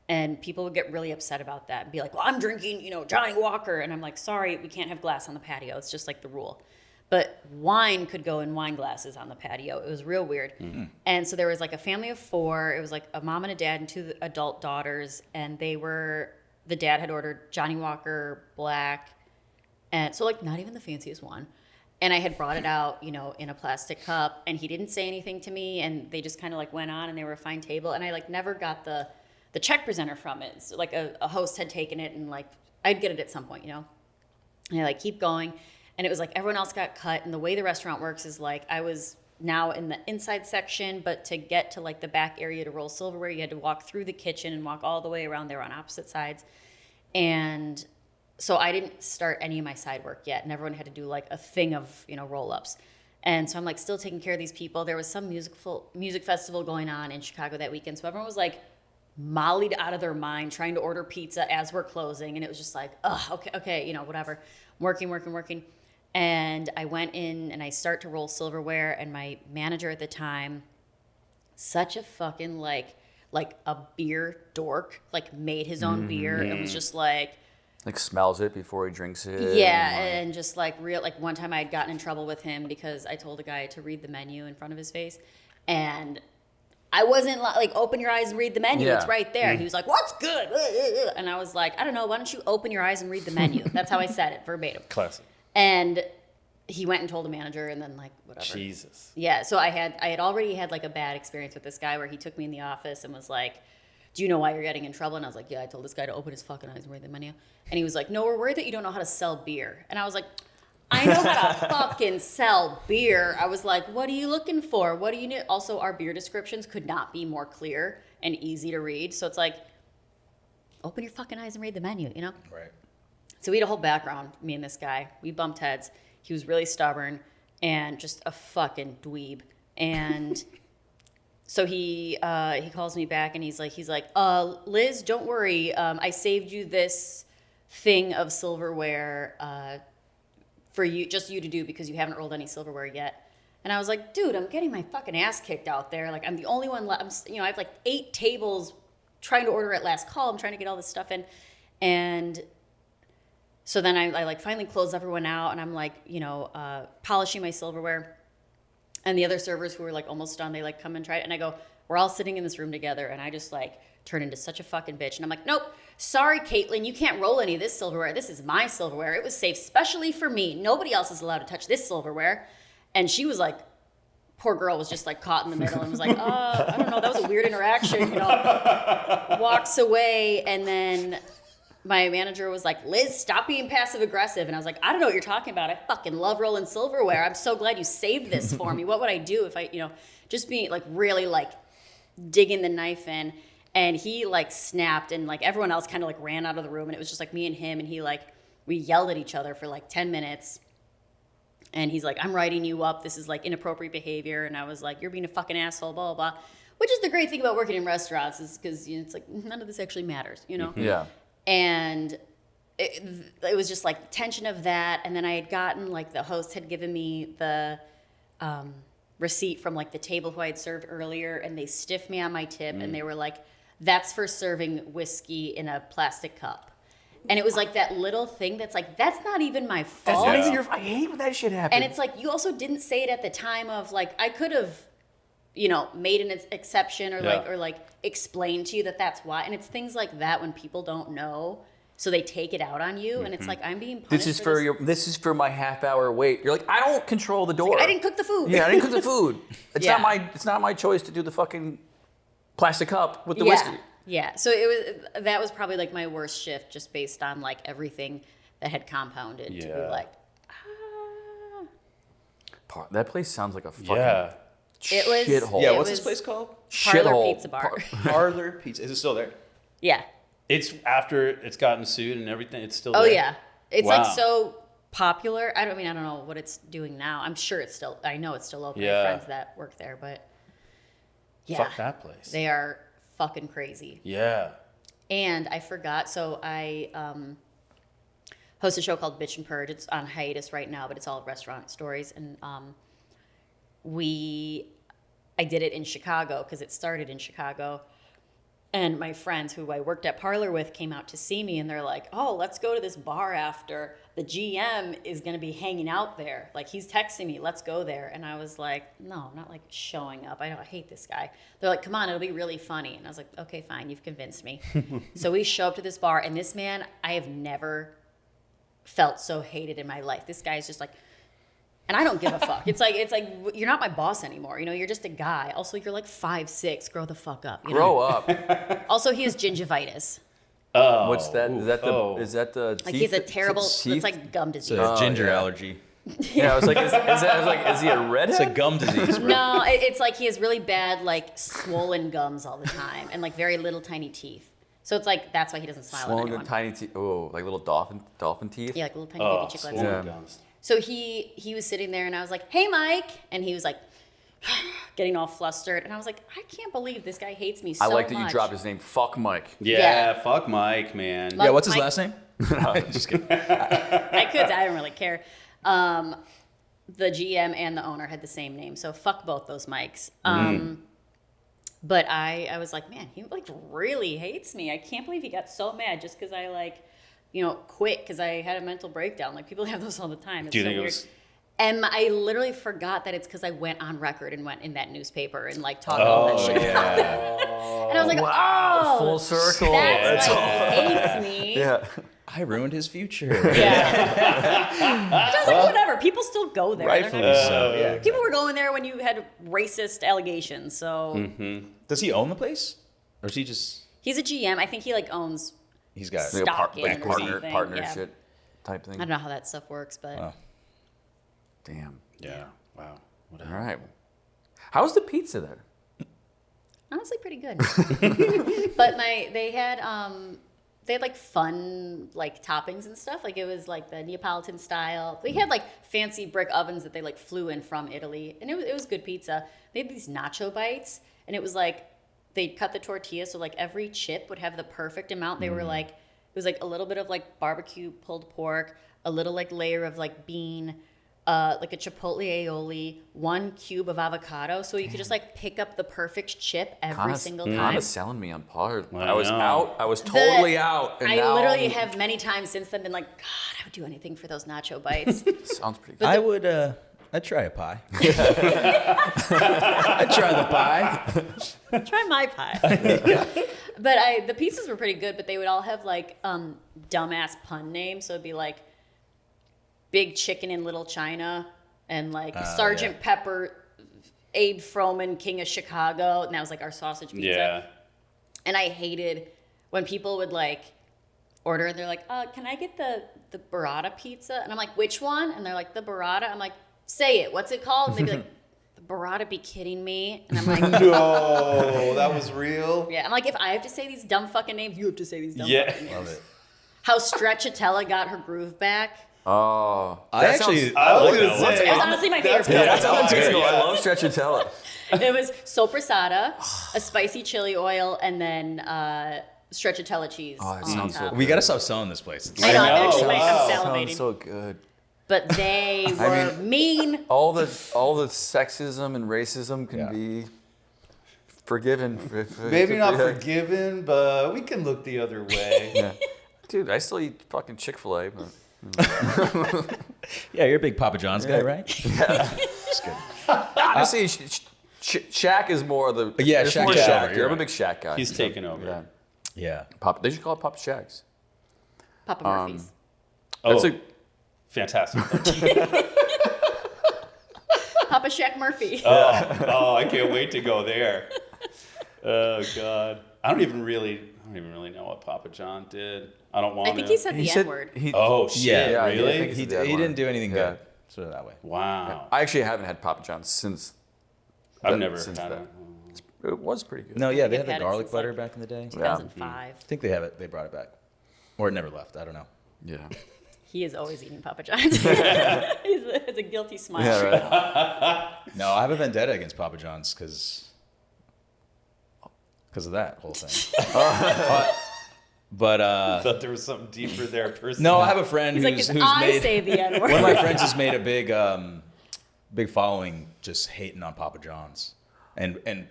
And people would get really upset about that and be like, well, I'm drinking, Johnny Walker. And I'm like, sorry, we can't have glass on the patio. It's just like the rule. But wine could go in wine glasses on the patio. It was real weird. Mm-hmm. And so there was like a family of 4. It was like a mom and a dad and 2 adult daughters. And the dad had ordered Johnny Walker Black. And so like not even the fanciest one. And I had brought it out, in a plastic cup. And he didn't say anything to me. And they just kind of like went on, and they were a fine table. And I like never got the check presenter from it. So like a host had taken it, and like I'd get it at some point, And I like keep going. And it was like everyone else got cut. And the way the restaurant works is like I was now in the inside section, but to get to like the back area to roll silverware, you had to walk through the kitchen and walk all the way around there on opposite sides. And so I didn't start any of my side work yet. And everyone had to do like a thing of, roll-ups. And so I'm like still taking care of these people. There was some music festival going on in Chicago that weekend. So everyone was like mollied out of their mind trying to order pizza as we're closing. And it was just like, okay, whatever. Working. And I went in and I start to roll silverware, and my manager at the time, such a fucking like a beer dork, like made his own beer and was just like smells it before he drinks it. yeah, and just like one time I had gotten in trouble with him because I told a guy to read the menu in front of his face, and I wasn't like, open your eyes and read the menu. Yeah. It's right there. And he was like, what's good? And I was like, I don't know. Why don't you open your eyes and read the menu? That's how I said it verbatim. Classic. And he went and told the manager, and then like whatever. Jesus. Yeah. So I had already had like a bad experience with this guy where he took me in the office and was like, do you know why you're getting in trouble? And I was like, yeah, I told this guy to open his fucking eyes and read the menu. And he was like, no, we're worried that you don't know how to sell beer. And I was like, I know how to fucking sell beer. I was like, what are you looking for? What do you need? Also, our beer descriptions could not be more clear and easy to read. So it's like, open your fucking eyes and read the menu, Right. So we had a whole background, me and this guy. We bumped heads. He was really stubborn and just a fucking dweeb. And so he calls me back, and he's like, Liz, don't worry. I saved you this thing of silverware for you to do because you haven't rolled any silverware yet. And I was like, dude, I'm getting my fucking ass kicked out there. Like, I'm the only one left. I have like 8 tables trying to order at last call. I'm trying to get all this stuff in. And so then I like finally close everyone out, and I'm like, polishing my silverware. And the other servers who were like almost done, they like come and try it. And I go, we're all sitting in this room together. And I just like turn into such a fucking bitch. And I'm like, nope, sorry, Caitlin, you can't roll any of this silverware. This is my silverware. It was saved specially for me. Nobody else is allowed to touch this silverware. And she was like, poor girl was just like caught in the middle and was like, I don't know, that was a weird interaction, walks away. And then my manager was like, Liz, stop being passive aggressive. And I was like, I don't know what you're talking about. I fucking love rolling silverware. I'm so glad you saved this for me. What would I do if I, just being like really like digging the knife in. And he like snapped, and like everyone else kind of like ran out of the room, and it was just like me and him, and we yelled at each other for like 10 minutes. And he's like, I'm writing you up. This is like inappropriate behavior. And I was like, you're being a fucking asshole, blah, blah, blah. Which is the great thing about working in restaurants is because it's like none of this actually matters, Yeah. And it was just like tension of that. And then I had gotten like the host had given me the receipt from like the table who I had served earlier, and they stiffed me on my tip, and they were like, that's for serving whiskey in a plastic cup. And it was like that little thing that's like, that's not even my fault. That's not even your. I hate when that shit happens. And it's like, you also didn't say it at the time of like, I could have, made an exception or like explained to you that that's why. And it's things like that when people don't know, so they take it out on you. And it's like, I'm being punished. This is for my half-hour wait. You're like, I don't control the door. Like, I didn't cook the food. Yeah, I didn't cook the food. It's Yeah. It's not my choice to do the fucking plastic cup with the whiskey. Yeah. So that was probably like my worst shift, just based on like everything that had compounded to be like, That place sounds like a fucking It was shithole. Yeah, it what's was this place called? Parlor Shithole. Pizza Bar. Parlor Pizza. Is it still there? Yeah. It's after it's gotten sued and everything. It's still Oh there. yeah. It's Wow. like so popular. I don't know what it's doing now. I'm sure I know it's still open. I Yeah. have friends that work there, but yeah. Fuck that place. They are fucking crazy. Yeah. And I forgot, so I host a show called Bitch and Purge. It's on hiatus right now, but it's all restaurant stories. And I did it in Chicago because it started in Chicago. And my friends who I worked at Parlor with came out to see me, and they're like, oh, let's go to this bar after. The GM is going to be hanging out there. Like, he's texting me, let's go there. And I was like, no, I'm not like showing up. I hate this guy. They're like, come on, it'll be really funny. And I was like, okay, fine, you've convinced me. So we show up to this bar, and this man, I have never felt so hated in my life. This guy's just like, and I don't give a fuck. It's like you're not my boss anymore. You're just a guy. Also, you're like 5'6". Grow the fuck up. Grow up. Also, he has gingivitis. Oh. What's that? Is that the Like teeth? he's a terrible. teeth? It's like gum disease. It's a ginger yeah. allergy. Yeah, I was like, is he a redhead? It's a gum disease, bro. No, it's like he has really bad like swollen gums all the time and like very little tiny teeth. So it's like that's why he doesn't smile at Swollen anyone. tiny teeth. Oh, like little dolphin teeth. Yeah, like little tiny Oh, baby chiclets. swollen Yeah. gums. So he was sitting there, and I was like, "Hey, Mike," and he was like, getting all flustered, and I was like, "I can't believe this guy hates me so I much." like that you dropped his name. Fuck Mike. Yeah, Yeah. fuck Mike, man. Mike- Yeah, what's his Mike- last name? Just kidding. I could. I don't really care. The GM and the owner had the same name, so fuck both those Mikes. But I was like, man, he like really hates me. I can't believe he got so mad just because I like, quit because I had a mental breakdown. Like people have those all the time. It's Do you so think it weird. was? And I literally forgot that it's because I went on record and went in that newspaper and like talked all that shit about him. And I was like, Wow, oh, full circle. That's why he hates me. Yeah. I ruined his future. Yeah. I was like, whatever. People still go there. They're not Rightfully gonna- so. Yeah. People were going there when you had racist allegations. So Does he own the place, or is he just? he's a GM. I think he like owns. He's got. Like a Stock in like or partner something, partner yeah. shit type thing. I don't know how that stuff works, but Oh. Damn. Yeah. Wow. What All right. How's the pizza there? honestly pretty good. But they had like fun like toppings and stuff. Like it was like the Neapolitan style. They had like fancy brick ovens that they like flew in from Italy, and it was good pizza. They had these nacho bites, and it was like they'd cut the tortilla so like every chip would have the perfect amount. They were like It was like a little bit of like barbecue pulled pork, a little like layer of like bean, like a chipotle aioli, 1 cube of avocado. So you could just like pick up the perfect chip every single Kind time. of selling me on part. I I was know. out. I was totally out. And I now literally have many times since then been like, God, I would do anything for those nacho bites. Sounds pretty good. I would. I'd try a pie. I'd try the pie. Try my pie. But the pizzas were pretty good, but they would all have like dumbass pun names. So it'd be like Big Chicken in Little China and like Sergeant Pepper, Abe Froman, King of Chicago. And that was like our sausage pizza. Yeah. And I hated when people would like order and they're like, can I get the burrata pizza? And I'm like, which one? And they're like, the burrata. I'm like, say it. What's it called? And they'd be like, the burrata, be kidding me? And I'm like, No, that was real. yeah. I'm like, if I have to say these dumb fucking names, you have to say these dumb Yeah. fucking names. Love it. How Stretchatella got her groove back. Oh, I that actually. sounds- I was like gonna that one. say, It was honestly my favorite That's pizza. That sounds fire, good. yeah. I love stracciatella. It was sopressata, a spicy chili oil, and then stracciatella cheese. Oh, that on sounds so top. good. We gotta stop selling this place. It's I know, I know, actually, wow. I'm Sounds salivating. so good. But they were mean. All the sexism and racism can Yeah. be forgiven. Maybe not forgiven, but we can look the other way. Yeah. Dude, I still eat fucking Chick-fil-A. But Yeah, you're a big Papa John's guy, right? Just kidding. honestly, Shaq is more the. Yeah, it's Shaq more is Shaq. over, Dude, you're I'm a right. big Shaq guy. He's taken over. Yeah. Yeah. They should call it Papa Shaq's. Papa Murphy's. That's Oh, a fantastic. Papa Shaq Murphy. Oh, I can't wait to go there. Oh God, I don't even really know what Papa John did. I don't want I think to. he said the N word. Oh shit! Yeah, I really? think He, It's a dead he one. didn't do anything Yeah. good. Sort of that way. Wow. I actually haven't had Papa John's since. I've never since had that. it. It was pretty good. No, yeah, they I've had the had it garlic since, butter like, back in the day. I 2005. think they have it. They brought it back, or it never left. I don't know. Yeah. He is always eating Papa John's. It's a guilty smile. Yeah, right. No, I have a vendetta against Papa John's because of that whole thing. But I thought there was something deeper there. Personally. no, I have a friend He's like, who's if I made say the N word. one of my friends has made a big following just hating on Papa John's and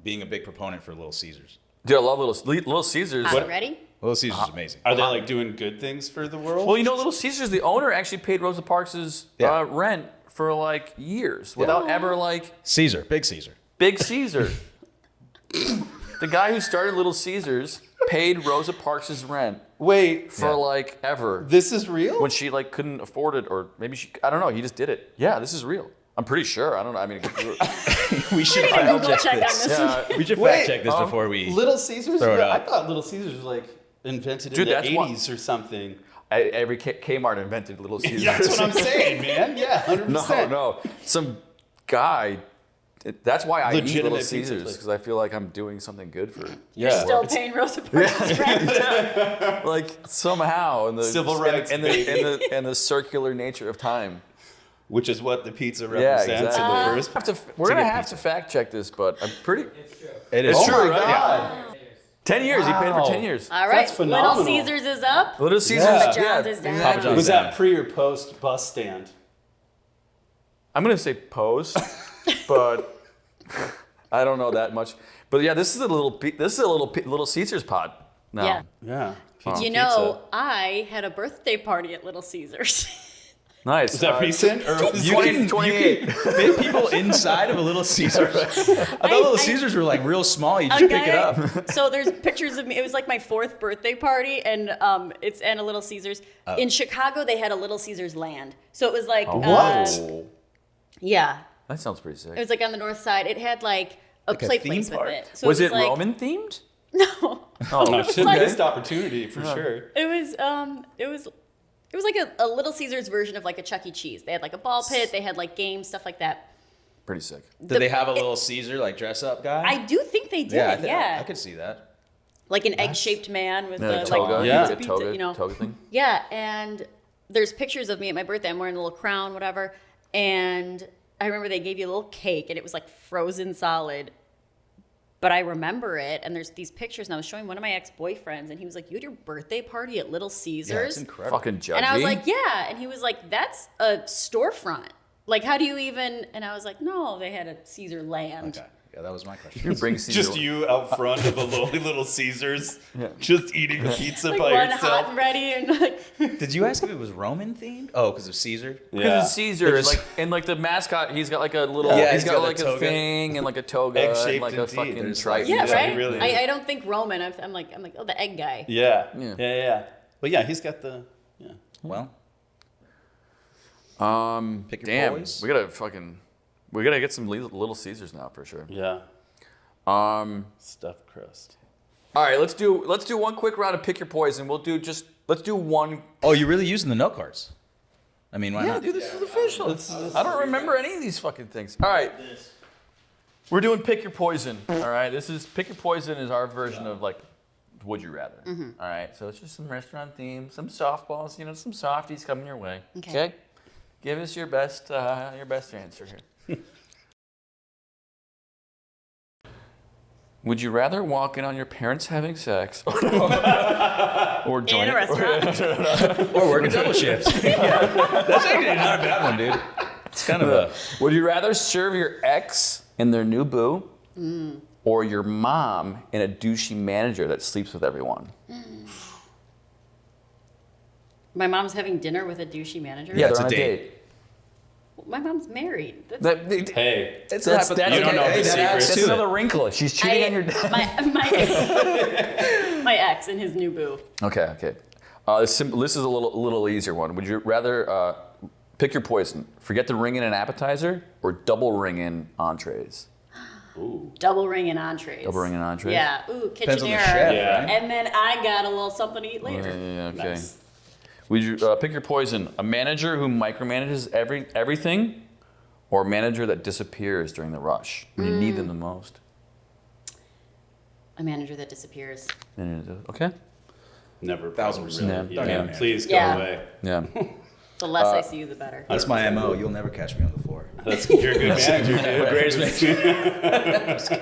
being a big proponent for Little Caesars. Dude, I love Little Caesars. Ready? Little Caesars is amazing. Are they like doing good things for the world? Well, you know, Little Caesars, the owner actually paid Rosa Parks' Yeah. rent for like years without ever like Caesar, Big Caesar. Big Caesar. The guy who started Little Caesars paid Rosa Parks' rent Wait, for like ever this is real? when she like couldn't afford it, or maybe she, I don't know, he just did it. Yeah, this is real. I'm pretty sure. I don't know. I mean, We should Google fact check check on this. this one. yeah, We should Wait, fact check this before we. Little Caesars? Throw it I out. thought Little Caesars was like invented Dude, in that's the what- 80s or something. every Kmart invented Little Caesars. That's what I'm saying, man. Yeah, 100%. No, some guy. That's why I eat Legitimate Little pizza Caesars, place. because I feel like I'm doing something good for You're still paying Rosa Parks' rent. like somehow in the Civil rights, and the circular nature of time. Which is what the pizza Yeah, represents exactly. in the first. We're gonna have to fact check this, but I'm pretty. It is It's true. true, my right? God. 10 years. He paid for Wow. 10 years. All right. That's phenomenal. Little Caesars is up. Little Caesars. Yeah. John's is down. Papa John's Was down. that pre or post bus stand? I'm gonna say post, but I don't know that much. But yeah, this is a Little Caesars pod. Now. Yeah. Yeah. Pizza, You know, I had a birthday party at Little Caesars. Nice. Is that recent or was You it- can 28. fit people inside of a Little Caesars. I thought Little Caesars were like real small. You just pick it up. So there's pictures of me. It was like my 4th birthday party, and it's and a Little Caesars. In Chicago, they had a Little Caesars land. So it was like What? yeah, That sounds pretty sick. it was like on the north side. It had like a a play theme place with park. it. So was it like, Roman themed? No, Oh, No, It's should like- missed opportunity for sure. it was like a Little Caesars version of like a Chuck E. Cheese. They had like a ball pit. They had like games, stuff like that. pretty sick. Did they have a Little Caesar like dress up guy? I do think they did. I Yeah, I could see that. like an egg-shaped man with Yeah, the toga. like Yeah. pizza, pizza, toga, you know. toga thing. Yeah, and there's pictures of me at my birthday. I'm wearing a little crown, whatever. And I remember they gave you a little cake, and it was like frozen solid But I remember it, and there's these pictures, and I was showing one of my ex-boyfriends, and he was like, you had your birthday party at Little Yeah, Caesars? it's incredible. Fucking judgy. And I was like, yeah. And he was like, that's a storefront. Like, how do you even? And I was like, no, they had a Caesar land. Okay. Yeah, that was my question. You bring Caesar. Just you out front of a lonely Little Caesars, just eating pizza Like by one yourself. hot and ready, and like, Did you ask if it was Roman themed? Oh, because of Caesar? Because it's Caesar, and like the mascot, he's got like a little, Yeah, he's got a like a toga. thing and like a toga, and Egg-shaped like a indeed. fucking There's tripe. yeah, Yeah, right. really I don't think Roman. I'm like, oh, the egg guy. Yeah. But yeah, he's got the. Yeah. Well, pick your Damn, poise. we gotta get some Little Caesars now for sure. Yeah. Um, Stuffed crust. all right, let's do one quick round of pick your poison. Let's do one. Oh, you're really using the note cards? I mean, why Yeah, not? dude, this is official. I don't remember any of these fucking things. All right, we're doing pick your poison. All right, pick your poison is our version of like would you rather. All right, so it's just some restaurant theme, some softballs, some softies coming your way. Okay. Give us your best answer here. Would you rather walk in on your parents having sex or join In a restaurant. Or working double shifts. That's actually not a bad one, dude. It's kind of a... Would you rather serve your ex in their new boo or your mom in a douchey manager that sleeps with everyone? My mom's having dinner with a douchey manager. Yeah, That's they're on a a date. date. My mom's married. That's, Hey. That's you don't know the that's secrets. that's another wrinkle. She's cheating on your dad. my ex and his new boo. Okay. This is a little easier one. Would you rather pick your poison? Forget to ring in an appetizer or double ring in entrees? Double ring and entrees. Double ring and entrees? Yeah. Ooh, Depends on the kitchenaire. chef, Yeah. right? And then I got a little something to eat later. Yeah, okay. Nice. Would you pick your poison? A manager who micromanages everything, or a manager that disappears during the rush when you need them the most? A manager that disappears. Okay. Never. 1,000%. Really. Yeah. Yeah. Please go Yeah. away. Yeah. The less I see you, the better. That's my MO. You'll never catch me on the floor. You're a good manager, dude. Greatest manager.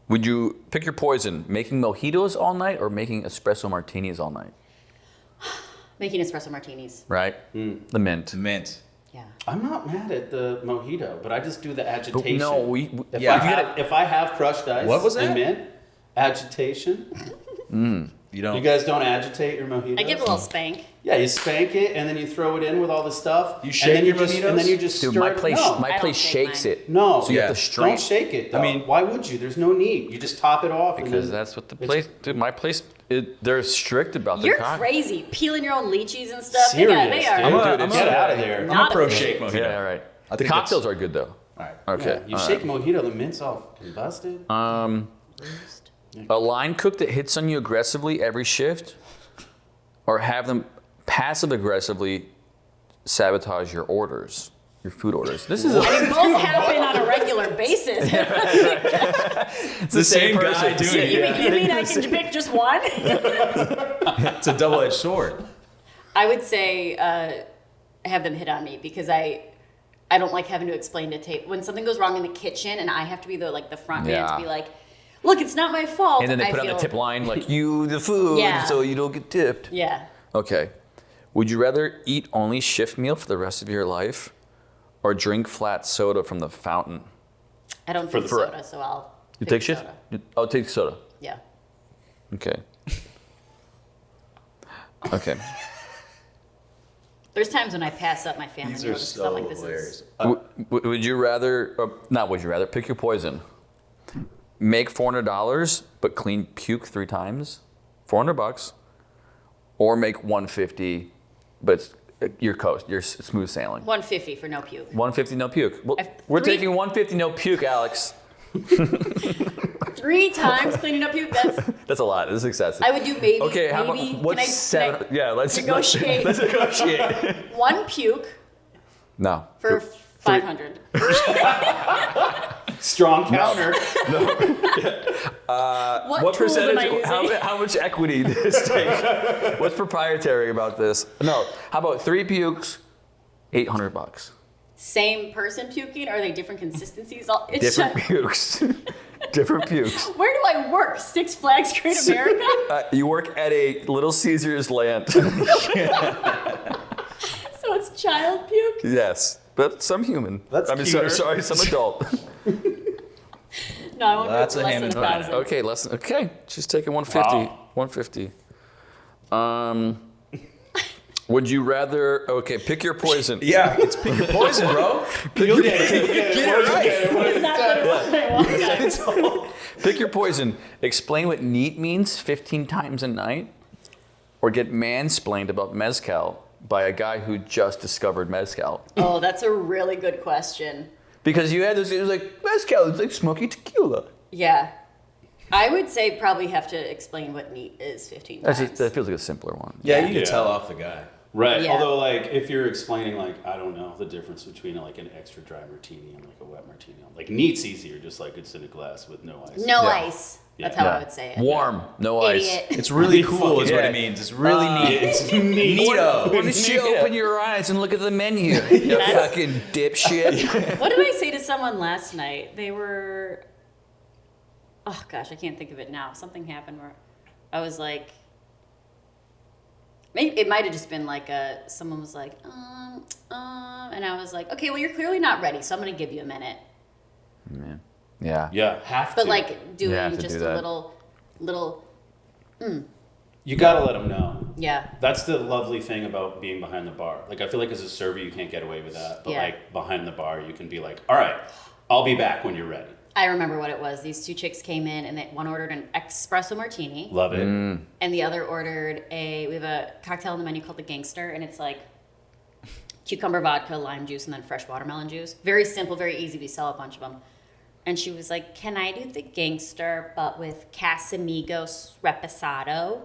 Would you pick your poison? Making mojitos all night or making espresso martinis all night? Making espresso martinis. Right. The mint. Mint. Yeah. I'm not mad at the mojito, but I just do the agitation. No, If, yeah. if I have crushed ice What was and that? mint, agitation. You don't... You guys don't agitate your mojitos? I give a little spank. Yeah, you spank it and then you throw it in with all the stuff. You and shake then your just, mojitos? And then you just Dude, stir my it. place, No. my I don't place shake shakes mine. it. No. So you Yeah. have to strain. Don't shake it. Though. I mean- why would you? There's no need. You just top it off. Because and then that's what the it's- place. Dude, my place. They're strict about You're the cock. crazy. Peeling your own lychees and stuff. Serious, they are. dude. I'm Get a- out of there. I'm Not a pro a fan. shake mojito. Yeah, right. I The think cocktails are good though. All right. Okay. You all shake right. mojito, the mint's all busted. A line cook that hits on you aggressively every shift, or have them passive aggressively sabotage your orders, your food orders. This is Both happen on a regular basis. it's the same guy doing it. You mean I can pick just one? It's a double-edged sword. I would say have them hit on me because I don't like having to explain to tape when something goes wrong in the kitchen and I have to be the front man Yeah. to be like, look, it's not my fault. And then they I put on feel- the tip line like you the food, Yeah. so you don't get tipped. Yeah. Okay. Would you rather eat only shift meal for the rest of your life, or drink flat soda from the fountain? I don't drink soda, so I'll. You pick take shift? soda. I'll take soda. Yeah. Okay. Okay. There's times when I pass up my family These meal are just 'cause so I'm like, this hilarious. is. Would you rather, not would you rather, pick your poison. Make $400 but clean puke 3 times, $400, or make $150 but it's your coast, you're smooth sailing. 150 for no puke. $150 no puke. Well, I've we're three- taking $150 no puke, Alex. 3 times cleaning up puke. That's a lot. This is excessive. I would do maybe. Okay, how maybe, about what's can I, 7? Can Yeah, let's negotiate? Let's negotiate. I, 1 puke No. for 500. Strong counter. What tools am I percentage? using? How much equity does this take? What's proprietary about this? No. How about 3 pukes, $800? same person puking? Are they different consistencies? It's Different pukes. Different pukes. Where do I work? Six Flags Great America? You work at a Little Caesars land. So it's child puke? Yes, but some human. That's sorry, cuter. some adult. No, I won't That's do a less ham than and tonic. 1,000. Okay, okay. She's taking 150. Wow. 150. Would you rather? Okay, pick your poison. Yeah, it's pick your poison, bro. You'll get it. Get it right. It's not the one I want. Pick your poison. Explain what neat means 15 times a night, or get mansplained about mezcal by a guy who just discovered mezcal. Oh, that's a really good question. Because you had this, it was like mezcal. It's like smoky tequila. Yeah. I would say probably have to explain what neat is 15 times. That feels like a simpler one. Yeah, you can Yeah. tell off the guy. Right. Yeah. Although, like, if you're explaining, like, I don't know, the difference between like an extra dry martini and like a wet martini, like neat's easier, just like it's in a glass with no ice. No Yeah. ice. That's how I would say it. Warm, no ice. Idiot. It's really cool, is what Yeah. it means. It's really neat. It's neat. Neato. Why don't you open your eyes and look at the menu? You fucking dipshit. What did I say to someone last night? They were, oh gosh, I can't think of it now. Something happened where I was like, maybe it might have just been like someone was like, and I was like, okay, well, you're clearly not ready, so I'm going to give you a minute. Yeah. Yeah, have to. But like doing have to just do a that. little, you gotta let them know. yeah. That's the lovely thing about being behind the bar. Like, I feel like as a server, you can't get away with that. But Yeah. like behind the bar, you can be like, all right, I'll be back when you're ready. I remember what it was. These two chicks came in and one ordered an espresso martini. Love it. Mm. And the other ordered we have a cocktail on the menu called the Gangster, and it's like cucumber vodka, lime juice, and then fresh watermelon juice. Very simple, very easy. We sell a bunch of them. And she was like, can I do the Gangster, but with Casamigos Reposado?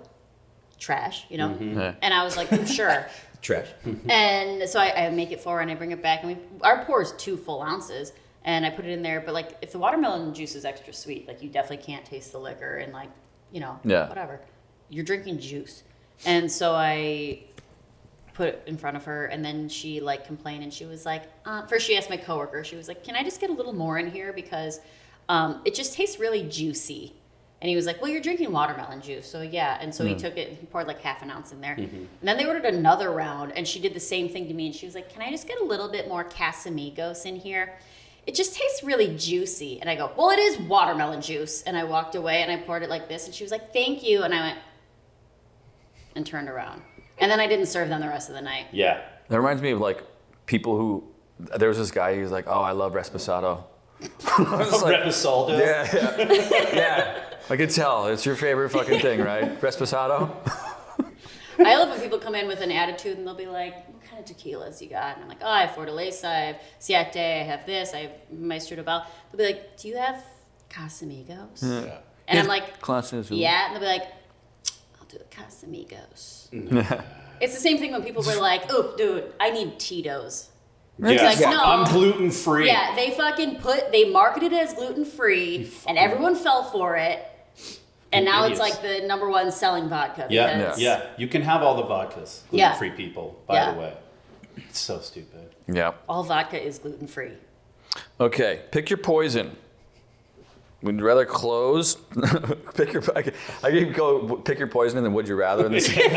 Trash, you know? Yeah. And I was like, sure. Trash. And so I make it for her and I bring it back, and our pour is 2 full ounces. And I put it in there, but like if the watermelon juice is extra sweet, like you definitely can't taste the liquor and like, you know, Yeah. whatever. You're drinking juice. And so I put it in front of her, and then she like complained, and she was like, first she asked my coworker, she was like, can I just get a little more in here because it just tastes really juicy. And he was like, well, you're drinking watermelon juice, so yeah. And so he took it and he poured like half an ounce in there. And then they ordered another round, and she did the same thing to me, and she was like, can I just get a little bit more Casamigos in here? It just tastes really juicy. And I go, well, it is watermelon juice. And I walked away and I poured it like this, and she was like, thank you. And I went and turned around. And then I didn't serve them the rest of the night. Yeah. That reminds me of like people who. There was this guy. He was like, "Oh, I love Reposado." I was like, Reposado. yeah. I can tell it's your favorite fucking thing, right? Reposado. I love when people come in with an attitude and they'll be like, what kind of tequilas you got? And I'm like, oh, I have Fortaleza, I have Siete, I have this, I have Maestro de Bal. They'll be like, do you have Casamigos? Yeah. And I'm like, Classes. yeah. And they'll be like, I'll do the Casamigos. It's the same thing when people were like, oh, dude, I need Tito's. Yes. like, no. I'm gluten free. Yeah, they marketed it as gluten-free, and everyone fell for it. And now it's Idiots. like the #1 selling vodka. Yeah. because- Yeah. You can have all the vodkas. Yeah. Gluten free people, by Yeah. the way. It's so stupid. Yeah. All vodka is gluten-free. Okay. Pick your poison. Would you rather close? Pick your. I can go pick your poison and then would you rather in the same.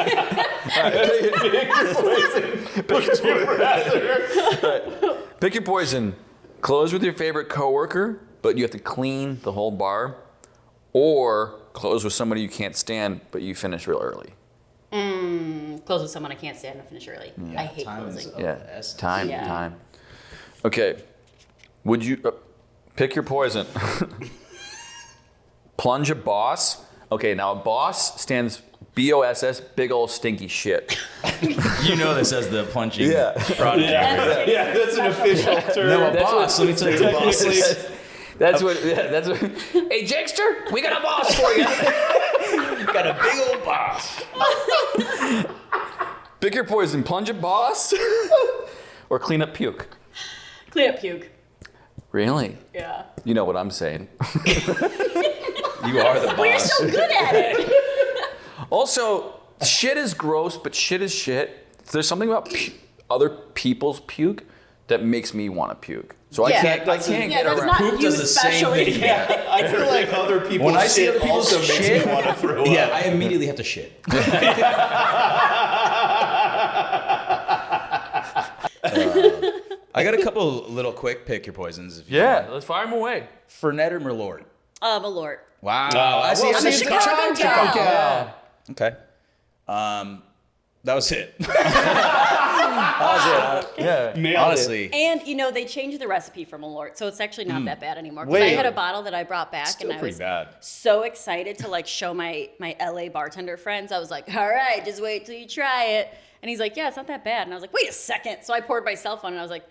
Pick your poison. Close with your favorite coworker, but you have to clean the whole bar, or close with somebody you can't stand, but you finish real early. Close with someone I can't stand and finish early. I hate Time is closing. of Yeah. the essence. Time. Yeah. Time. Okay. Would you pick your poison? Plunge a boss. Okay, now a boss stands BOSS, big old stinky shit. You know this as the plunging Yeah. product. Yeah, that's an official term. No, a That's boss. Let me tell you, a boss is. That's what. Yeah, that's what. Hey, Jexter, we got a boss for you. Got a big old boss. Pick your poison. Plunge a boss, or clean up puke. Clean up puke. Really? Yeah. You know what I'm saying. You are the Well, you're boss. so good at it. Also, shit is gross, but shit is shit. There's something about other people's puke that makes me want to puke. So Yeah. I can't Yeah, get that's around. not Poop you does the same especially. thing. Yeah, I feel like other people When I see shit other people's also makes shit, me want to throw yeah, up. I immediately have to shit. I got a couple little quick pick your poisons. If you Yeah, want. let's fire them away. Fernet or Merlot? Malort. Wow. I see. I'm a Chicago gal. Yeah. Okay. That was it. Yeah. Nailed it. Honestly. And they changed the recipe for Malort, so it's actually not that bad anymore. 'Cause I Wait. had a bottle that I brought back, Still and I pretty was bad. so excited to show my LA bartender friends. I was like, "All right, just wait till you try it." And he's like, "Yeah, it's not that bad." And I was like, "Wait a second!" So I poured myself one, and I was like,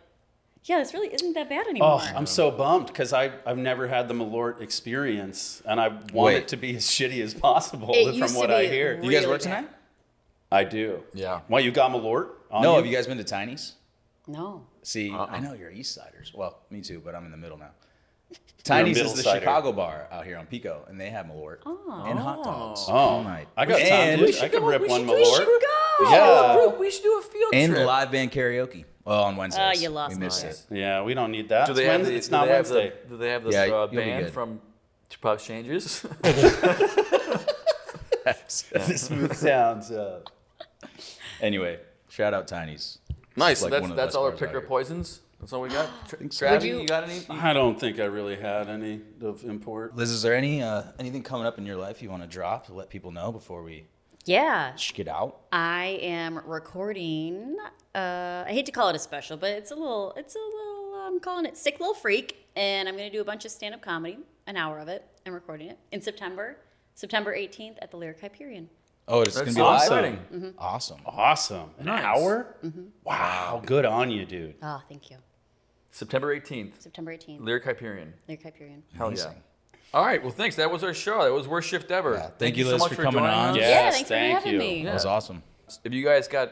"Yeah, this really isn't that bad anymore." Oh, I'm so bummed because I've never had the Malort experience, and I want it to be as shitty as possible. It from used what to I be hear, You guys really work bad. tonight? I do. Yeah. Why you got Malort? On No, have you guys been to Tiny's? No. See, I know you're East Siders. Well, me too, but I'm in the middle now. You're a Tiny's is the middle-sider. Chicago bar out here on Pico, and they have Malort and hot dogs Oh, all night. I got time. And, Dude. I could rip one We should Malort. go. Yeah. We should do a field and trip. live band karaoke. Well, on Wednesdays. you lost We missed me. it. Yeah, we don't need that. Do they It's have Wednesday. the, It's do not they have Wednesday. the, do they have this Yeah, you'll be band good. from Tupac Exchanges? The smooth sounds. Anyway, shout out Tiny's. Nice. Like That's one of the that's best all our bars pick out or here. poisons. That's all we got. so. Travis, Would you- you got any? I don't think I really had any of import. Liz, is there anything coming up in your life you want to drop to let people know before we Yeah. get out? I am recording. I hate to call it a special, but it's a little. I'm calling it Sick Little Freak, and I'm going to do a bunch of stand-up comedy, an hour of it. I'm recording it in September 18th at the Lyric Hyperion. Oh, it's That's gonna be live. exciting. Awesome. Awesome. An Nice. hour? Wow. Good on you, dude. Oh, thank you. September 18th. September 18th, Lyric Hyperion. Lyric Hyperion. Hell yeah. Amazing. All right. Well, thanks. That was our show. That was worst shift ever. Yeah, thank you, Liz, so much for coming joining on. us. Yeah. Yeah, Yes, thanks for thank having you. me. That was awesome. If you guys got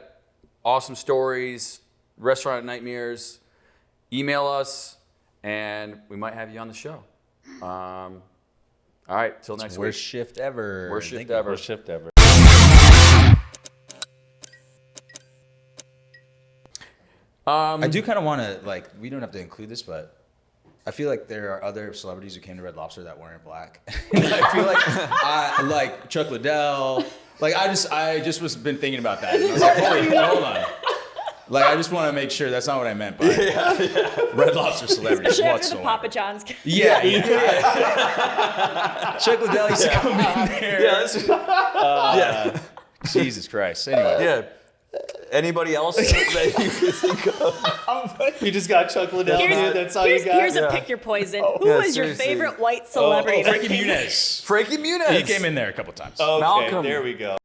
awesome stories, restaurant nightmares, email us, and we might have you on the show. All right. Till next Worst week. shift ever. Worst shift Thank you. ever. Worst shift ever. I do kind of want to we don't have to include this, but I feel like there are other celebrities who came to Red Lobster that weren't black. And I feel like Chuck Liddell. I just was been thinking about that. And I was like, hold on. I just want to make sure that's not what I meant by Red Lobster celebrities Especially after the whatsoever. Papa John's. Yeah. Chuck Liddell used to come in there. Yeah. Jesus Christ. Anyway. Yeah. Anybody else that you could think of? You just got Chuck Liddell, dude. That's all you got? Here's a pick your poison. Who Yeah, is your seriously. favorite white celebrity? Frankie Muniz. Frankie Muniz. He came in there a couple times. Okay, Malcolm. there we go.